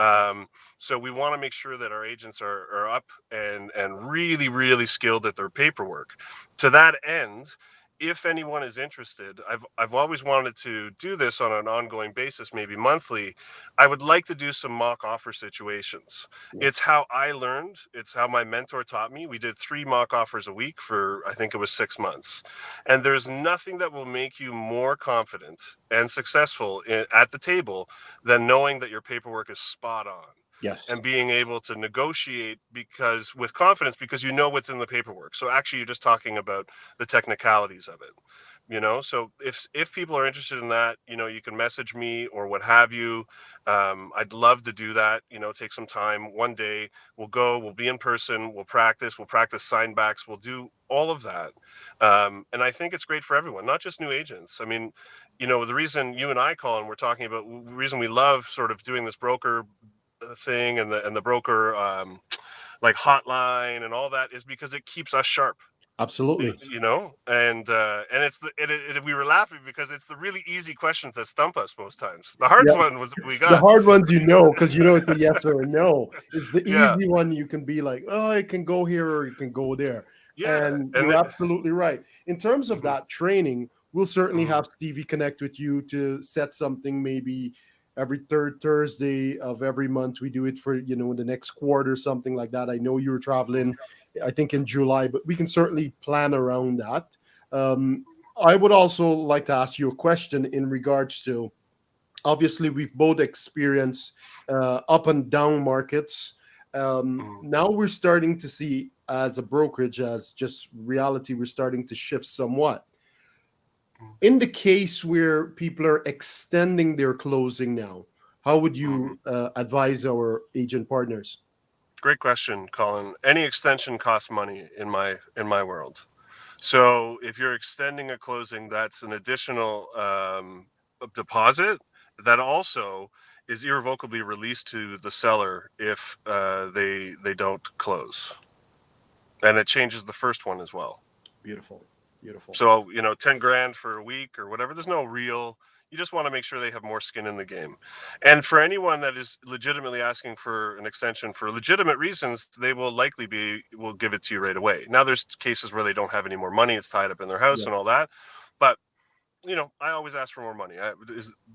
So we want to make sure that our agents are up and really, really skilled at their paperwork. To that end, if anyone is interested, I've always wanted to do this on an ongoing basis, maybe monthly. I would like to do some mock offer situations. Yeah. It's how I learned. It's how my mentor taught me. We did 3 mock offers a week for, I think it was 6 months. And there's nothing that will make you more confident and successful at the table than knowing that your paperwork is spot on. Yes. And being able to negotiate with confidence because you know what's in the paperwork. So actually you're just talking about the technicalities of it. So if people are interested in that, you can message me or what have you. I'd love to do that. Take some time. One day we'll be in person, we'll practice sign backs, we'll do all of that. And I think it's great for everyone, not just new agents. I mean, the reason you and I, Colin, we're talking about, the reason we love sort of doing this broker thing and the broker like hotline and all that is because it keeps us sharp. Absolutely. And we were laughing because it's the really easy questions that stump us most times. The hard one was we got the hard ones, because it's a yes or a no. It's the easy one. You can be like, oh, it can go here or it can go there. Yeah, and you're absolutely right. In terms of that training, we'll certainly have Stevie connect with you to set something maybe every 3rd Thursday of every month. We do it for, the next quarter, something like that. I know you're traveling, I think in July, but we can certainly plan around that. I would also like to ask you a question in regards to, obviously, we've both experienced up and down markets. Now we're starting to see, as a brokerage, as just reality, we're starting to shift somewhat. In the case where people are extending their closing now, how would you advise our agent partners? Great question, Colin. Any extension costs money in my world. So if you're extending a closing, that's an additional deposit that also is irrevocably released to the seller if they don't close, and it changes the first one as well. Beautiful, beautiful. So 10 grand for a week or whatever. There's no real. You just want to make sure they have more skin in the game. And for anyone that is legitimately asking for an extension for legitimate reasons, they will likely will give it to you right away. Now there's cases where they don't have any more money, it's tied up in their house and all that. But I always ask for more money.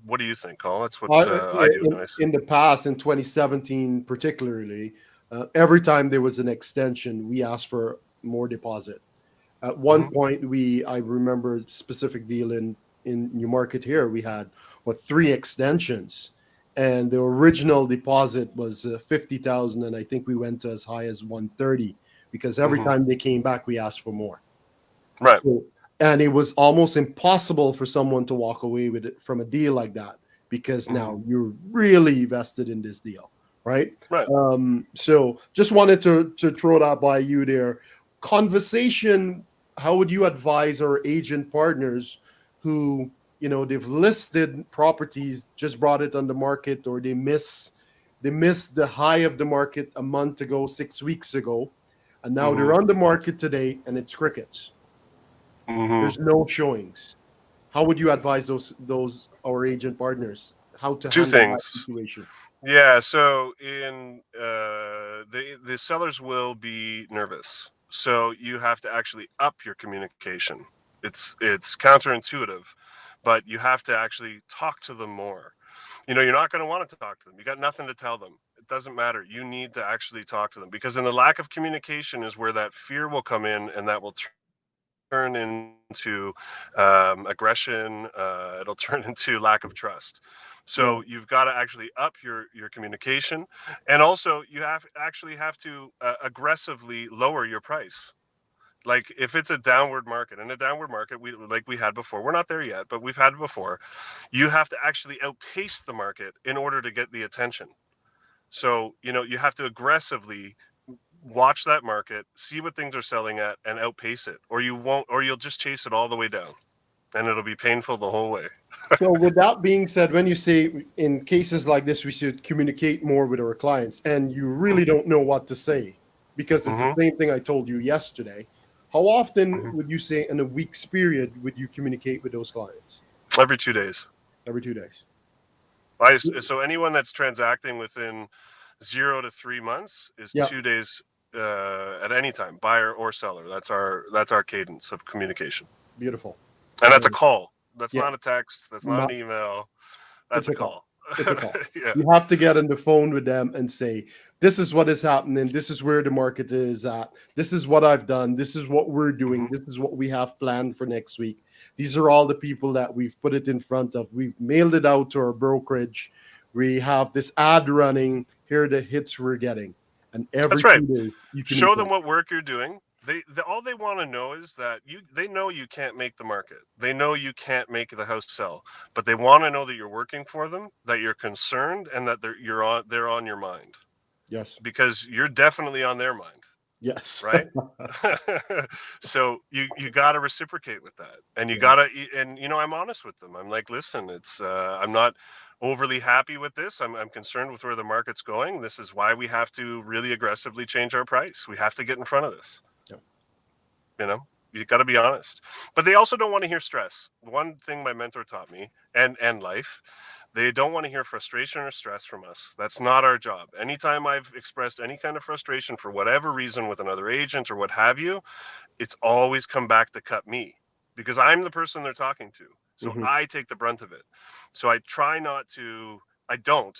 What do you think, Colin? That's what I do. In the past, in 2017 particularly, every time there was an extension, we asked for more deposit. At one point, I remember a specific deal in Newmarket here, we had 3 extensions, and the original deposit was 50,000, and I think we went to as high as 130 because every time they came back, we asked for more. Right. So, and it was almost impossible for someone to walk away with it from a deal like that because now you're really vested in this deal, right? Right. So just wanted to throw that by you there. Conversation, how would you advise our agent partners who, they've listed properties, just brought it on the market, or they missed the high of the market a month ago, 6 weeks ago, and now they're on the market today and it's crickets. There's no showings. How would you advise those our agent partners how to handle that situation? Yeah, so in the sellers will be nervous. So you have to actually up your communication. It's counterintuitive, but you have to actually talk to them more. You're not going to want to talk to them. You got nothing to tell them. It doesn't matter. You need to actually talk to them, because in the lack of communication is where that fear will come in, and that will turn into aggression. It'll turn into lack of trust. So you've got to actually up your communication, and also you have to aggressively lower your price. Like if it's a downward market, we had before, we're not there yet, but we've had it before. You have to actually outpace the market in order to get the attention. So you have to aggressively watch that market, see what things are selling at, and outpace it, or you'll just chase it all the way down, and it'll be painful the whole way. So with that being said, when you say in cases like this, we should communicate more with our clients, and you really don't know what to say, because it's the same thing I told you yesterday. How often would you say in a week's period would you communicate with those clients? Every 2 days. Every 2 days. So anyone that's transacting within 0 to 3 months is 2 days at any time, buyer or seller. That's our cadence of communication. Beautiful. And that's a call. That's not a text. That's not an email. That's a call. It's a call. You have to get on the phone with them and say, this is what is happening. This is where the market is at. This is what I've done. This is what we're doing. This is what we have planned for next week. These are all the people that we've put it in front of. We've mailed it out to our brokerage. We have this ad running. Here are the hits we're getting. And every 2 days, you can show them what work you're doing. All they want to know is that they know you can't make the market. They know you can't make the house sell, but they want to know that you're working for them, that you're concerned, and that they're on your mind. Yes. Because you're definitely on their mind. Yes. Right. So you got to reciprocate with that, and you got to, and I'm honest with them. I'm like, listen, it's I'm not overly happy with this. I'm concerned with where the market's going. This is why we have to really aggressively change our price. We have to get in front of this. You got to be honest, but they also don't want to hear stress. One thing my mentor taught me, and life, they don't want to hear frustration or stress from us. That's not our job. Anytime I've expressed any kind of frustration for whatever reason with another agent or what have you, it's always come back to cut me, because I'm the person they're talking to. So I take the brunt of it. So I don't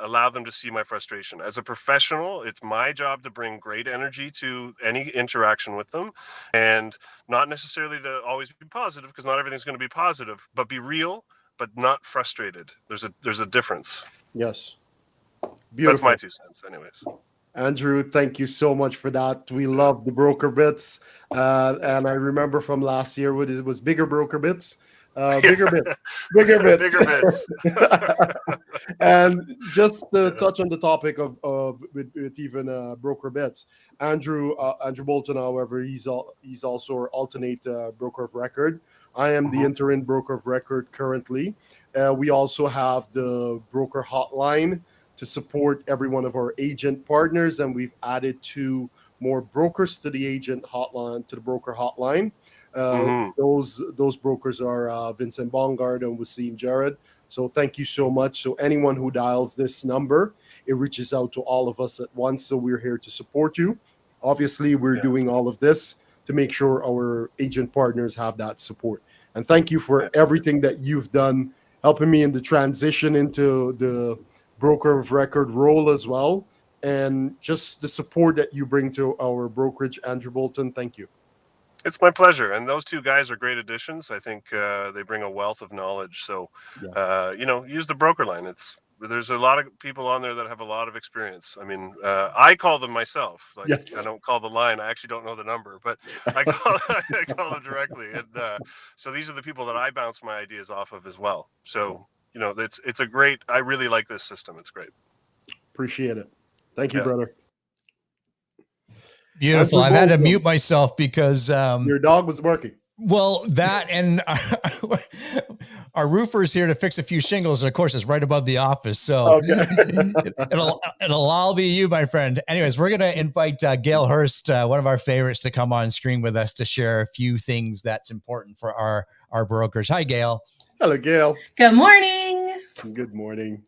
allow them to see my frustration. As a professional, it's my job to bring great energy to any interaction with them, and not necessarily to always be positive, because not everything's going to be positive, but be real, but not frustrated. There's a difference. Yes. Beautiful. That's my 2 cents anyways. Andrew, thank you so much for that. We love the broker bits. And I remember from last year, it was bigger broker bits. Bigger bits. Bigger bits. Bigger bits. And just to touch on the topic of with even broker bits, Andrew Bolton, however, he's also our alternate broker of record. I am the interim broker of record currently. We also have the broker hotline to support every one of our agent partners, and we've added 2 more brokers to the agent hotline, to the broker hotline. Those brokers are Vincent Bongard and Wasim Jared. So thank you so much. So anyone who dials this number, it reaches out to all of us at once. So we're here to support you. Obviously, we're doing all of this to make sure our agent partners have that support. And thank you for everything that you've done, helping me in the transition into the broker of record role as well. And just the support that you bring to our brokerage, Andrew Bolton. Thank you. It's my pleasure. And those 2 guys are great additions. I think they bring a wealth of knowledge. So, use the broker line. There's a lot of people on there that have a lot of experience. I mean, I call them myself. Like, I don't call the line. I actually don't know the number, but I call them directly. And so these are the people that I bounce my ideas off of as well. So, it's a great, I really like this system. It's great. Appreciate it. Thank you, brother. Beautiful. I've had to mute myself because your dog was barking. Well, that and our roofer is here to fix a few shingles, and of course, it's right above the office. So it'll all be you, my friend. Anyways, we're gonna invite Gail Hurst, one of our favorites, to come on screen with us to share a few things that's important for our brokers. Hi, Gail. Hello, Gail. Good morning. Good morning.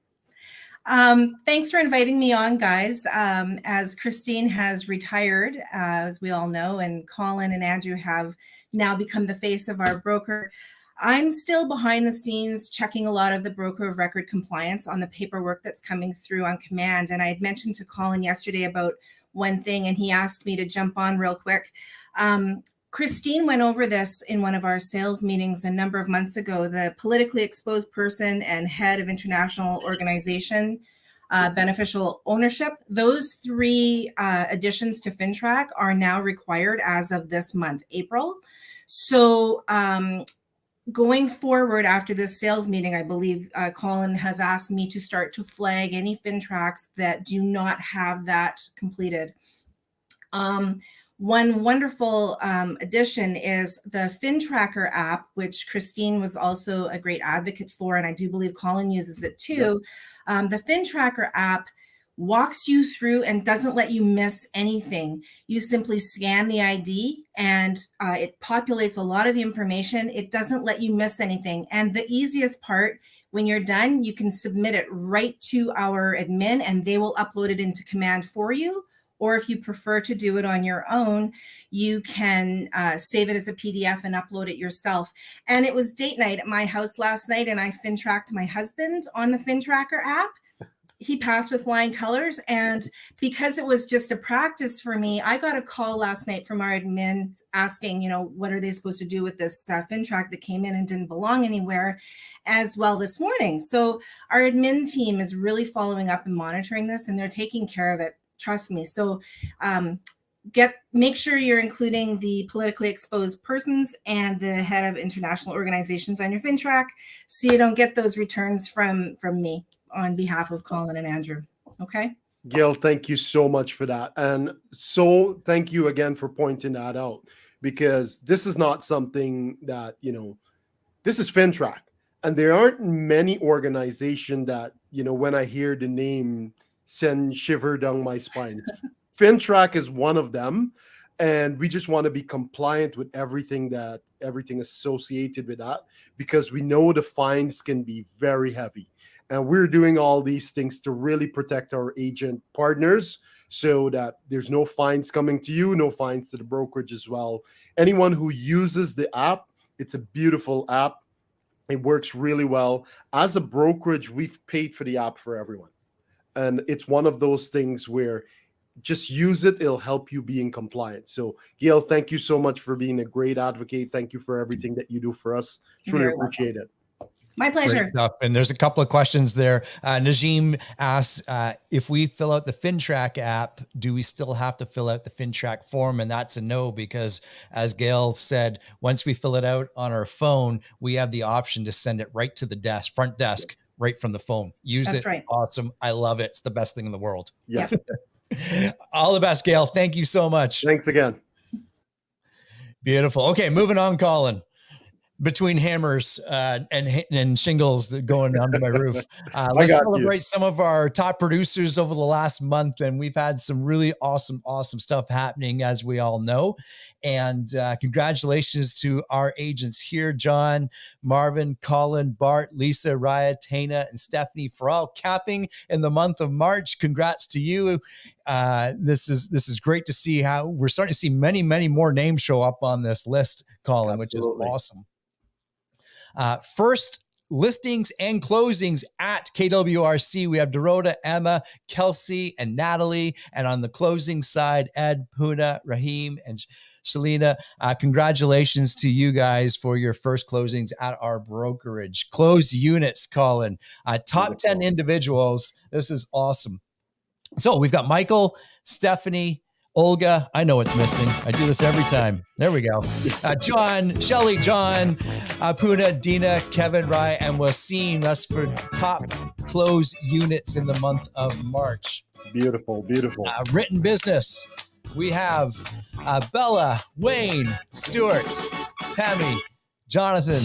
Thanks for inviting me on, guys. As Christine has retired, as we all know, and Colin and Andrew have now become the face of our broker, I'm still behind the scenes checking a lot of the broker of record compliance on the paperwork that's coming through on command. And I had mentioned to Colin yesterday about one thing, and he asked me to jump on real quick. Christine went over this in one of our sales meetings a number of months ago. The politically exposed person and head of international organization, beneficial ownership, those 3 additions to FinTrack are now required as of this month, April. So going forward after this sales meeting, I believe Colin has asked me to start to flag any FinTracks that do not have that completed. One wonderful addition is the FinTracker app, which Christine was also a great advocate for, and I do believe Colin uses it too. The FinTracker app walks you through and doesn't let you miss anything. You simply scan the ID and it populates a lot of the information. It doesn't let you miss anything. And the easiest part, when you're done, you can submit it right to our admin and they will upload it into command for you. Or if you prefer to do it on your own, you can save it as a PDF and upload it yourself. And it was date night at my house last night, and I FinTracked my husband on the FinTracker app. He passed with flying colors. And because it was just a practice for me, I got a call last night from our admin asking, what are they supposed to do with this FinTrack that came in and didn't belong anywhere as well this morning. So our admin team is really following up and monitoring this, and they're taking care of it. Trust me. So make sure you're including the politically exposed persons and the head of international organizations on your FinTrack, so you don't get those returns from me on behalf of Colin and Andrew. Okay. Gail, thank you so much for that. And so thank you again for pointing that out, because this is not something that, this is FinTrack. And there aren't many organizations that, when I hear the name, send shiver down my spine. FinTrack is one of them, and we just want to be compliant with everything associated with that, because we know the fines can be very heavy, and we're doing all these things to really protect our agent partners so that there's no fines coming to you, no fines to the brokerage as well. Anyone who uses the app, it's a beautiful app. It works really well. As a brokerage, we've paid for the app for everyone. And it's one of those things where just use it. It'll help you be in compliance. So, Gail, thank you so much for being a great advocate. Thank you for everything that you do for us. Truly appreciate it. My pleasure. Great stuff. And there's a couple of questions there. Najim asks, if we fill out the FinTrack app, do we still have to fill out the FinTrack form? And that's a no, because as Gail said, once we fill it out on our phone, we have the option to send it right to the front desk, right from the phone. Use That's it. right. Awesome. I love it. It's the best thing in the world. Yes. All the best, Gail. Thank you so much. Thanks again. Beautiful. Okay, moving on, Colin. Between hammers and shingles that going onto my roof. Let's celebrate some of our top producers over the last month. And we've had some really awesome stuff happening, as we all know. And congratulations to our agents here, John, Marvin, Colin, Bart, Lisa, Raya, Tana, and Stephanie, for all capping in the month of March. Congrats to you. This is great to see how we're starting to see many more names show up on this list, Colin, which is awesome. First listings and closings at KWRC. We have Dorota, Emma, Kelsey, and Natalie. And on the closing side, Ed, Puna, Raheem, and Shalina. Congratulations to you guys for your first closings at our brokerage. Closed units, Colin. Top 10 individuals. This is awesome. So we've got Michael, Stephanie, Olga, I know it's missing. I do this every time. There we go. John, Shelly, John, Puna, Dina, Kevin, Rye, and Wasim. That's for top close units in the month of March. Beautiful. Written business. We have Bella, Wayne, Stuart, Tammy, Jonathan,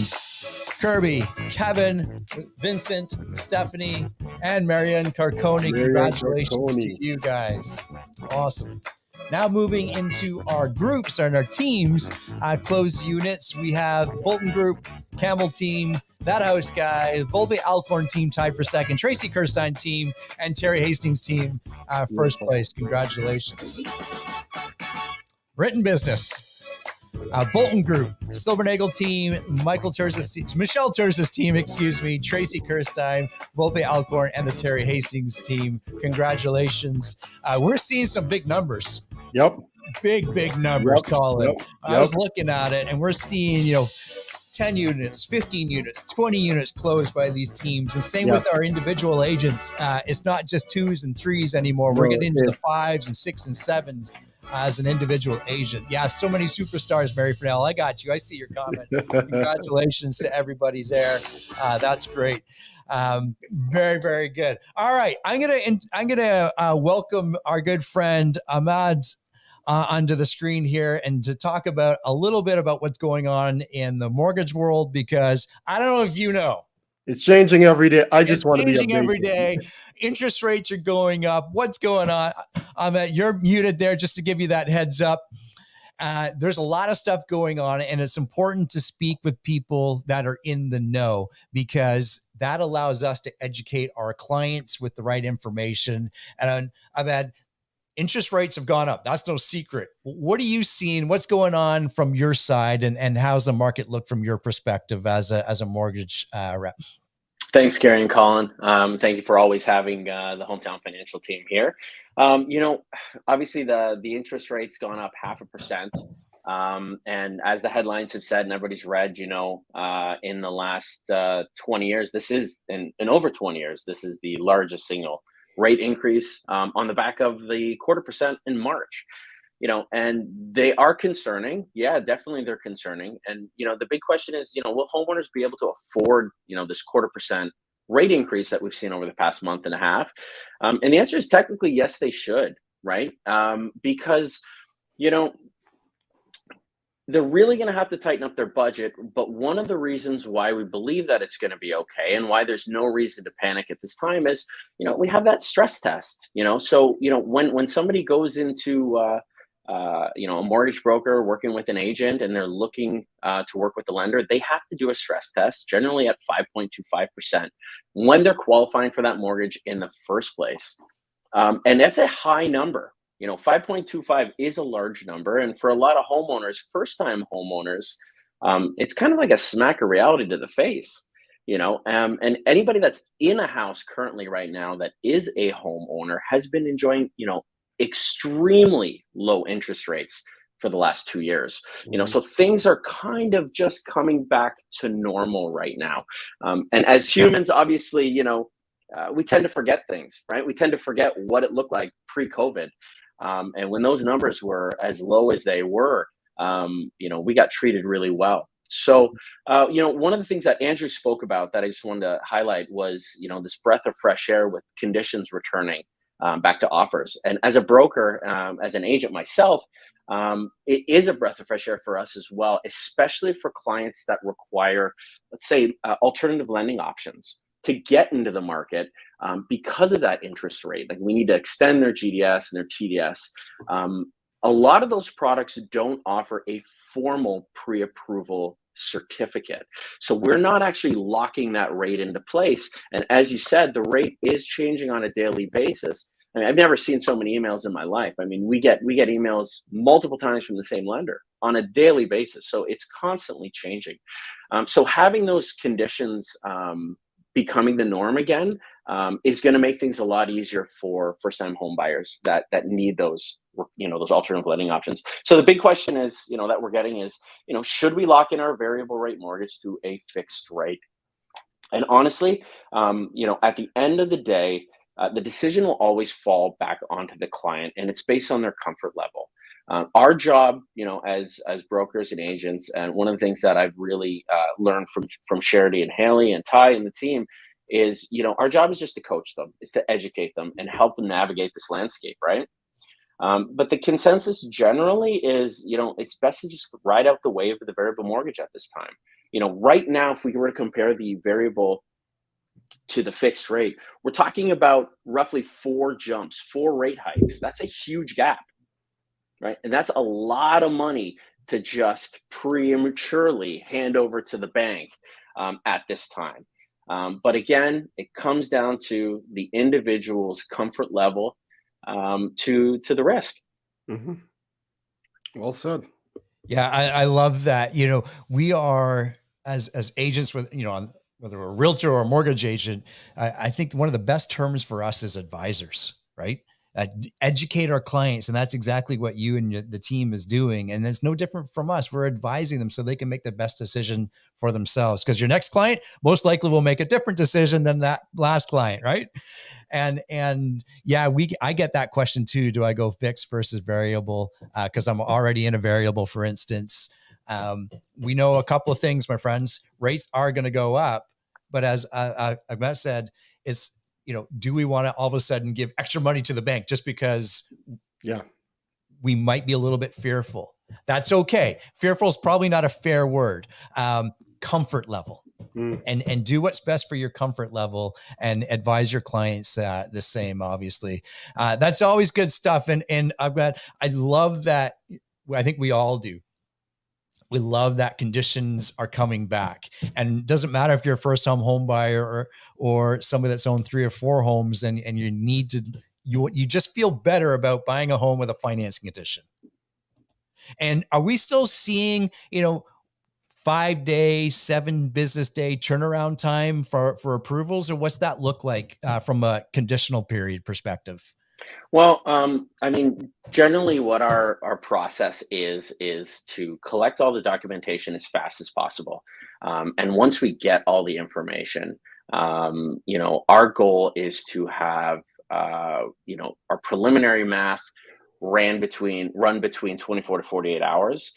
Kirby, Kevin, Vincent, Stephanie, and Marianne Carconi. Congratulations to you guys. Awesome. Now moving into our groups and our teams, closed units, we have Bolton Group, Camel Team, That House Guy, Volpe Alcorn Team tied for second, Tracy Kirstein Team, and Terry Hastings Team first place. Congratulations. Written business, Bolton Group, Silvernagle Team, Michelle Terz's team, Tracy Kirstein, Volpe Alcorn, and the Terry Hastings Team. Congratulations. We're seeing some big numbers. Yep. Big numbers, Colin. I was looking at it, and we're seeing, 10 units, 15 units, 20 units closed by these teams. And same with our individual agents. It's not just 2s and 3s anymore. We're getting into the 5s and 6s and 7s as an individual agent. Yeah, so many superstars, Mary Fennell. I got you. I see your comment. Congratulations to everybody there. That's great. Very good. All right, I'm gonna welcome our good friend Ahmad onto the screen here, and to talk about a little bit about what's going on in the mortgage world, because I don't know if you know, it's changing every day. I just want to be changing updated. every day. Interest rates are going up. What's going on? You're muted there, just to give you that heads up. There's a lot of stuff going on, and it's important to speak with people that are in the know, because that allows us to educate our clients with the right information. And I've had interest rates have gone up. That's no secret. What are you seeing? What's going on from your side, and how's the market look from your perspective as a mortgage rep? Thanks, Gary and Colin. Thank you for always having the Hometown Financial team here. Obviously the interest rate's gone up 0.5%. And as the headlines have said, and everybody's read, in the last 20 years, this is in over 20 years, this is the largest single rate increase on the back of the 0.25% in March. And they are concerning. Yeah, definitely they're concerning. And, the big question is, will homeowners be able to afford, this 0.25% rate increase that we've seen over the past month and a half? And the answer is technically, yes, they should, right? Because, they're really going to have to tighten up their budget. But one of the reasons why we believe that it's going to be okay, and why there's no reason to panic at this time, is, we have that stress test, so, when somebody goes into, a mortgage broker working with an agent, and they're looking to work with the lender, they have to do a stress test, generally at 5.25%, when they're qualifying for that mortgage in the first place. And that's a high number. 5.25 is a large number. And for a lot of homeowners, first-time homeowners, it's kind of like a smack of reality to the face. And anybody that's in a house currently right now that is a homeowner has been enjoying, extremely low interest rates for the last 2 years. So things are kind of just coming back to normal right now. And as humans, obviously, we tend to forget things, right? We tend to forget what it looked like pre-COVID. And when those numbers were as low as they were, we got treated really well. So, one of the things that Andrew spoke about that I just wanted to highlight was, this breath of fresh air with conditions returning back to offers. And as a broker, as an agent myself, it is a breath of fresh air for us as well, especially for clients that require, let's say, alternative lending options to get into the market because of that interest rate. Like, we need to extend their GDS and their TDS. A lot of those products don't offer a formal pre-approval certificate. So we're not actually locking that rate into place. And as you said, the rate is changing on a daily basis. I mean, I've never seen so many emails in my life. I mean, we get emails multiple times from the same lender on a daily basis. So it's constantly changing. So having those conditions becoming the norm again is going to make things a lot easier for first-time home buyers that need those alternative lending options. So the big question is, that we're getting is, should we lock in our variable rate mortgage to a fixed rate? And honestly, at the end of the day, the decision will always fall back onto the client, and it's based on their comfort level. Our job, as brokers and agents, and one of the things that I've really learned from Charity and Haley and Ty and the team is, our job is just to coach them, is to educate them and help them navigate this landscape, right? But the consensus generally is, it's best to just ride out the wave of the variable mortgage at this time. Right now, if we were to compare the variable to the fixed rate, we're talking about roughly 4 rate hikes. That's a huge gap, right? And that's a lot of money to just prematurely hand over to the bank at this time. But again, it comes down to the individual's comfort level to the risk. Mm-hmm. Well said. Yeah, I love that. We are as agents with, whether we're a realtor or a mortgage agent, I think one of the best terms for us is advisors, right? Educate our clients. And that's exactly what you and the team is doing. And it's no different from us. We're advising them so they can make the best decision for themselves, because your next client most likely will make a different decision than that last client, right? And yeah, I get that question too. Do I go fixed versus variable? Because I'm already in a variable, for instance. We know a couple of things, my friends. Rates are going to go up, but as Ahmed said, it's, do we want to all of a sudden give extra money to the bank just because we might be a little bit fearful? That's okay. Fearful is probably not a fair word. Comfort level. And do what's best for your comfort level, and advise your clients the same, obviously. That's always good stuff. And I love that. I think we all do. We love that conditions are coming back, and it doesn't matter if you're a first-time home buyer or somebody that's owned 3 or 4 homes, and you need to, you just feel better about buying a home with a financing addition. And are we still seeing, 5-day, 7 business day turnaround time for approvals, or what's that look like from a conditional period perspective? Well, generally what our process is to collect all the documentation as fast as possible. And once we get all the information, our goal is to have, our preliminary math run between 24 to 48 hours,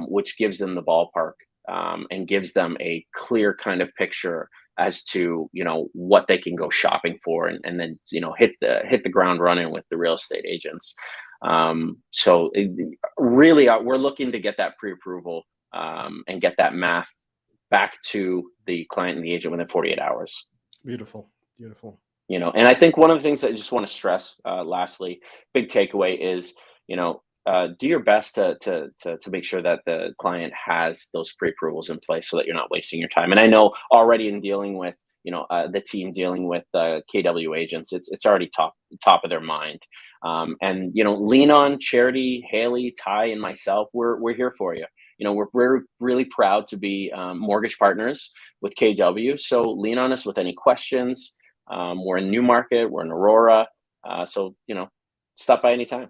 which gives them the ballpark and gives them a clear kind of picture as to, what they can go shopping for, and then, hit the ground running with the real estate agents. So really, we're looking to get that pre-approval and get that math back to the client and the agent within 48 hours. Beautiful. And I think one of the things that I just want to stress, lastly, big takeaway is, do your best to make sure that the client has those pre-approvals in place so that you're not wasting your time. And I know already in dealing with, the team dealing with KW agents, it's already top of their mind. And, lean on Charity, Haley, Ty, and myself. We're here for you. We're really proud to be mortgage partners with KW. So lean on us with any questions. We're in Newmarket, we're in Aurora. So, stop by anytime.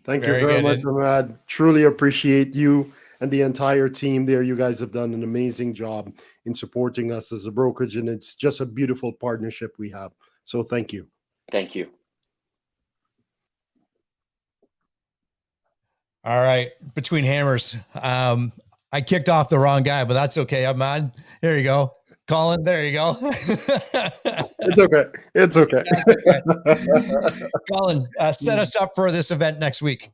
Thank you very much, Ahmad. Truly appreciate you and the entire team there. You guys have done an amazing job in supporting us as a brokerage, and it's just a beautiful partnership we have. So thank you. Thank you. All right. Between hammers. I kicked off the wrong guy, but that's okay. Ahmad. There you go. Colin, there you go. It's okay. It's okay. Colin, set us up for this event next week.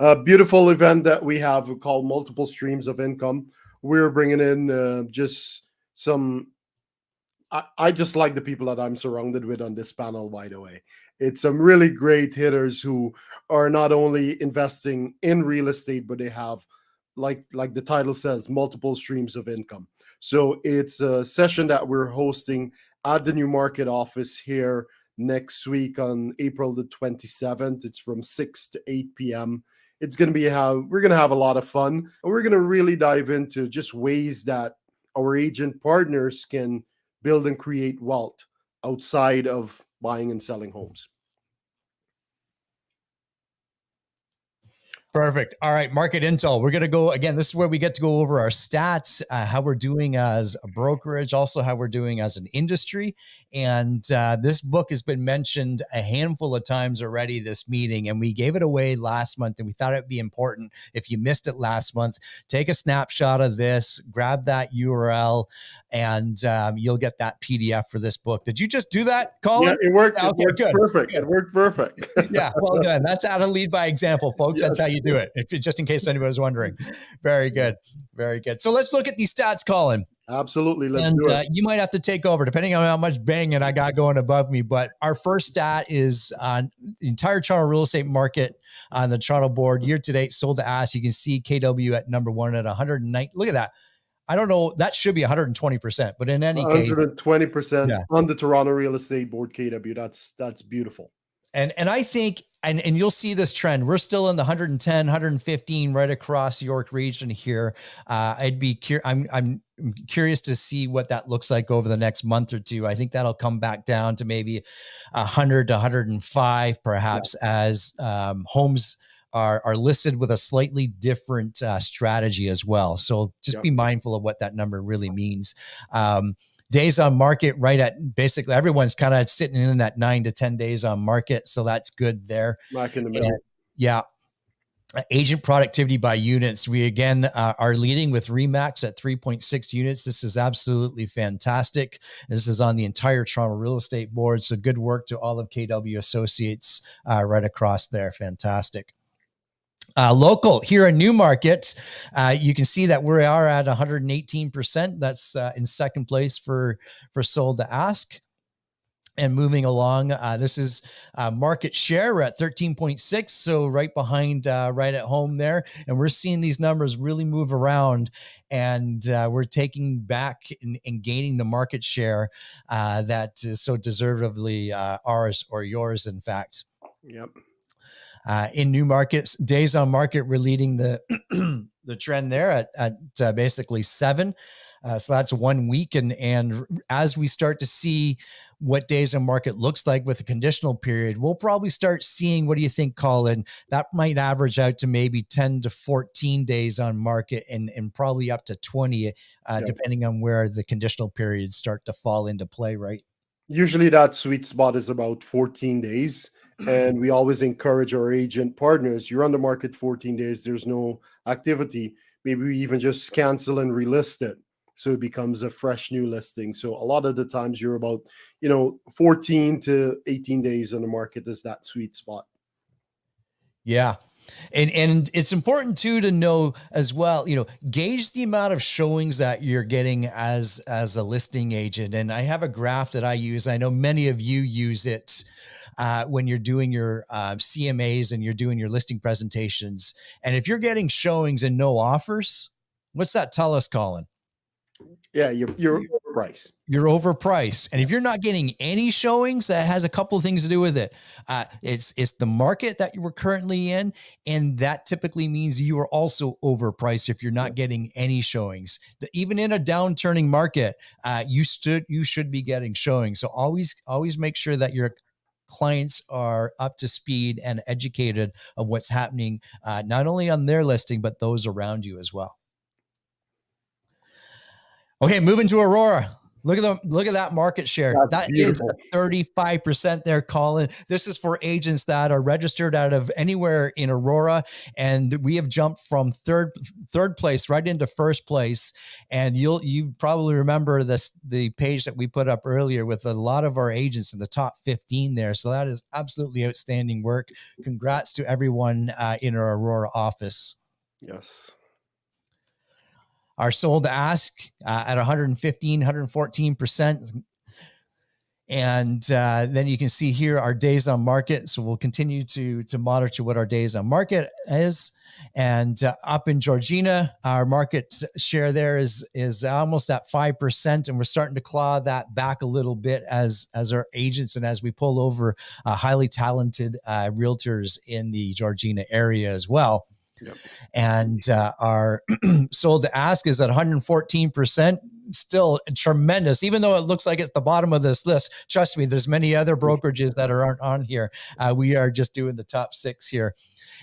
A beautiful event that we have called Multiple Streams of Income. We're bringing in just some. I just like the people that I'm surrounded with on this panel, by the way. It's some really great hitters who are not only investing in real estate, but they have, like the title says, multiple streams of income. So it's a session that we're hosting at the New Market office here next week on April the 27th. It's from 6 to 8 p.m. It's going to be we're going to have a lot of fun, and we're going to really dive into just ways that our agent partners can build and create wealth outside of buying and selling homes. Perfect. All right. Market intel. We're going to go again. This is where we get to go over our stats, how we're doing as a brokerage, also how we're doing as an industry. And this book has been mentioned a handful of times already this meeting, and we gave it away last month, and we thought it'd be important. If you missed it last month, take a snapshot of this, grab that URL, and you'll get that PDF for this book. Did you just do that, Colin? Yeah, it worked. Okay, it worked good. perfect. Good. It worked perfect. Yeah, well done. That's how to lead by example, folks. Yes. That's how you do it. Just in case anybody was wondering. Very good. Very good. So let's look at these stats, Colin. Absolutely. Let's And do it. you might have to take over depending on how much banging I got going above me. But our first stat is on the entire Toronto real estate market on the Toronto board year to date, sold to ask. You can see KW at number one at 109. Look at that. I don't know. That should be 120%, but in any case, 120% on the Toronto Real Estate Board, KW. That's beautiful. And I think, and you'll see this trend. We're still in the 110, 115 right across York region here. I'm curious to see what that looks like over the next month or two. I think that'll come back down to maybe 100 to 105, perhaps, as homes are listed with a slightly different strategy as well. So just be mindful of what that number really means. Days on market, right at basically everyone's kind of sitting in that 9 to 10 days on market. So that's good there. Back in the middle. Yeah. Agent productivity by units. We again are leading with Remax at 3.6 units. This is absolutely fantastic. This is on the entire Toronto Real Estate Board. So good work to all of KW Associates right across there. Fantastic. Local here in Newmarket, you can see that we are at 118%. That's in second place for sold to ask. And moving along, this is market share. We're at 13.6, so right behind, right at home there. And we're seeing these numbers really move around, and we're taking back and gaining the market share that is so deservedly ours or yours, in fact. Yep. In new markets, days on market, we're leading the the trend there at basically 7. So that's 1 week. And as we start to see what days on market looks like with a conditional period, we'll probably start seeing, what do you think, Colin? That might average out to maybe 10 to 14 days on market and probably up to 20, depending on where the conditional periods start to fall into play, right? Usually that sweet spot is about 14 days. And we always encourage our agent partners, you're on the market 14 days, there's no activity. Maybe we even just cancel and relist it, so it becomes a fresh new listing. So a lot of the times you're about, 14 to 18 days on the market is that sweet spot. Yeah. And it's important too to know as well, gauge the amount of showings that you're getting as a listing agent. And I have a graph that I use. I know many of you use it when you're doing your CMAs and you're doing your listing presentations. And if you're getting showings and no offers, what's that tell us, Colin? Yeah, you're overpriced. You're overpriced. And if you're not getting any showings, that has a couple of things to do with it. It's the market that you were currently in. And that typically means you are also overpriced if you're not getting any showings. Even in a downturning market, you should be getting showings. So always make sure that you're clients are up to speed and educated of what's happening, not only on their listing, but those around you as well. Okay, moving to Aurora. Look at that market share. That's That is beautiful. 35% there, Colin. This is for agents that are registered out of anywhere in Aurora, and we have jumped from third place right into first place. And you probably remember the page that we put up earlier with a lot of our agents in the top 15 there. So that is absolutely outstanding work. Congrats to everyone in our Aurora office. Yes. Our sold to ask at 115, 114%. And then you can see here our days on market. So we'll continue to monitor what our days on market is. And up in Georgina, our market share there is almost at 5%. And we're starting to claw that back a little bit as our agents and as we pull over highly talented realtors in the Georgina area as well. Yep. And our sold to ask is at 114%. Still tremendous, even though it looks like it's the bottom of this list. Trust me, there's many other brokerages that aren't on here. We are just doing the top 6 here.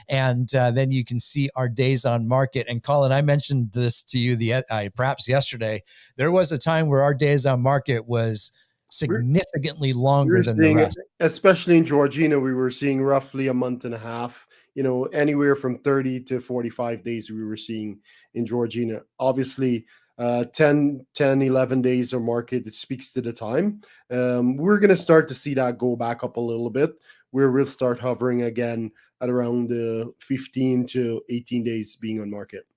And then you can see our days on market. And Colin, I mentioned this to you perhaps yesterday. There was a time where our days on market was significantly longer than the rest. Especially in Georgina, we were seeing roughly a month and a half. Anywhere from 30 to 45 days we were seeing in Georgina. Obviously, 10, 11 days of market, it speaks to the time. We're going to start to see that go back up a little bit, where we'll start hovering again at around 15 to 18 days being on market.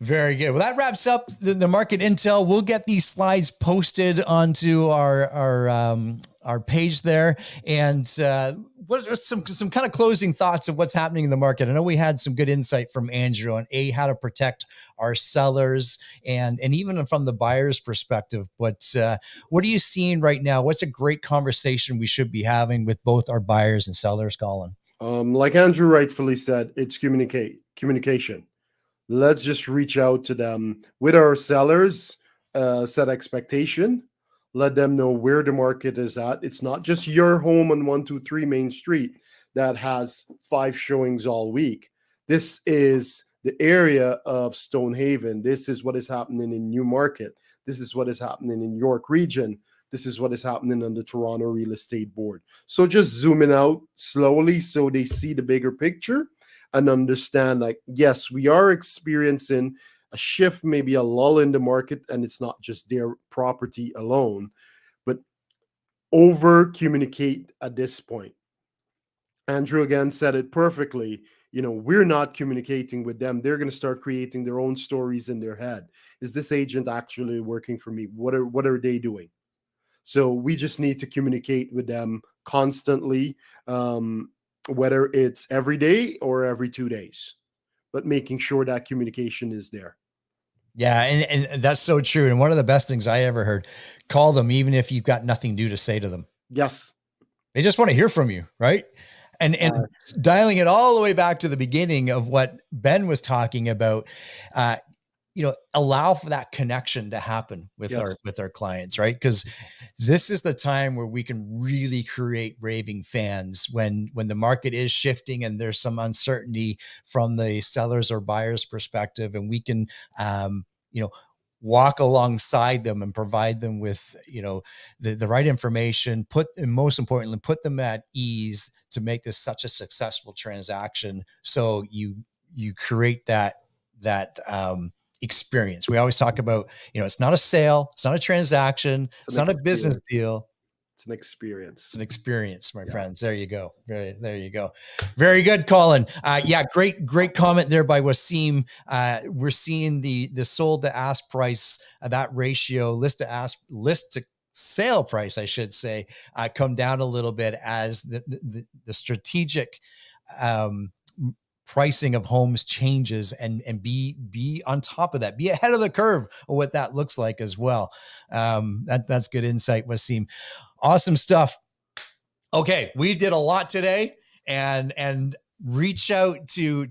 Very good. Well, that wraps up the market intel. We'll get these slides posted onto our page there. And what are some kind of closing thoughts of what's happening in the market? I know we had some good insight from Andrew on how to protect our sellers and even from the buyer's perspective. But what are you seeing right now? What's a great conversation we should be having with both our buyers and sellers, Colin? Like Andrew rightfully said, it's communication. Let's just reach out to them with our sellers, set expectation, let them know where the market is at. It's not just your home on 123 Main Street that has 5 showings all week. This is the area of Stonehaven. This is what is happening in Newmarket. This is what is happening in York Region. This is what is happening on the Toronto Real Estate Board. So just zooming out slowly so they see the bigger picture and understand, like, yes, we are experiencing a shift, maybe a lull in the market, and it's not just their property alone, but over communicate at this point. Andrew again said it perfectly. We're not communicating with them. They're going to start creating their own stories in their head. Is this agent actually working for me? What are they doing? So we just need to communicate with them constantly, whether it's every day or every 2 days, but making sure that communication is there. Yeah, and that's so true. And one of the best things I ever heard, call them even if you've got nothing new to say to them. Yes. They just want to hear from you, right? And dialing it all the way back to the beginning of what Ben was talking about, allow for that connection to happen with our clients, right? Because this is the time where we can really create raving fans when the market is shifting and there's some uncertainty from the sellers or buyers perspective, and we can walk alongside them and provide them with the right information, and most importantly, put them at ease to make this such a successful transaction. So you create that experience. We always talk about, it's not a sale, it's not a transaction, it's not a business deal. It's an experience. It's an experience, my friends. There you go. There you go. Very good, Colin. Great comment there by Wasim. We're seeing the sold to ask price, that ratio, list to sale price, I should say, come down a little bit as the strategic pricing of homes changes, and be on top of that, be ahead of the curve of what that looks like as well. That's good insight, Wasim. Awesome stuff. Okay, we did a lot today, and reach out to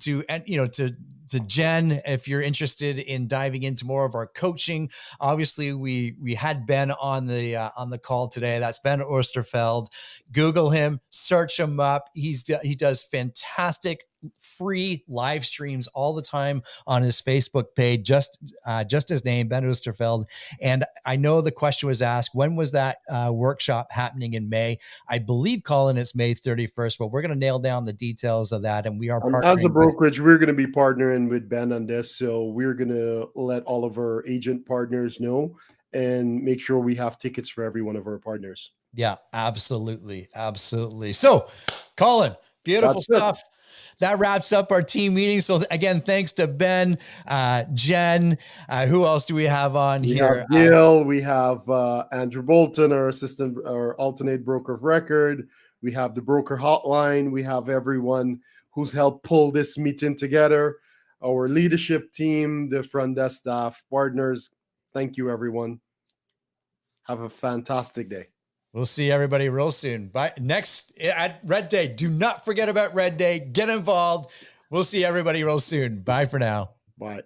Jen, if you're interested in diving into more of our coaching, obviously we had Ben on the call today. That's Ben Oosterveld. Google him, search him up. He does fantastic free live streams all the time on his Facebook page, just his name, Ben Oosterveld. And I know the question was asked, when was that workshop happening in May? I believe, Colin, it's May 31st, but we're going to nail down the details of that. And we are partnering as a brokerage, we're going to be partnering with Ben on this. So we're going to let all of our agent partners know and make sure we have tickets for every one of our partners. Yeah, absolutely. Absolutely. So, Colin, beautiful stuff. That wraps up our team meeting. So again, thanks to Ben, Jen. Who else do we have on here? We have Gil. We have Andrew Bolton, our assistant, our alternate broker of record. We have the broker hotline. We have everyone who's helped pull this meeting together. Our leadership team, the front desk staff, partners. Thank you, everyone. Have a fantastic day. We'll see everybody real soon. Bye. Next at Red Day. Do not forget about Red Day. Get involved. We'll see everybody real soon. Bye for now. Bye.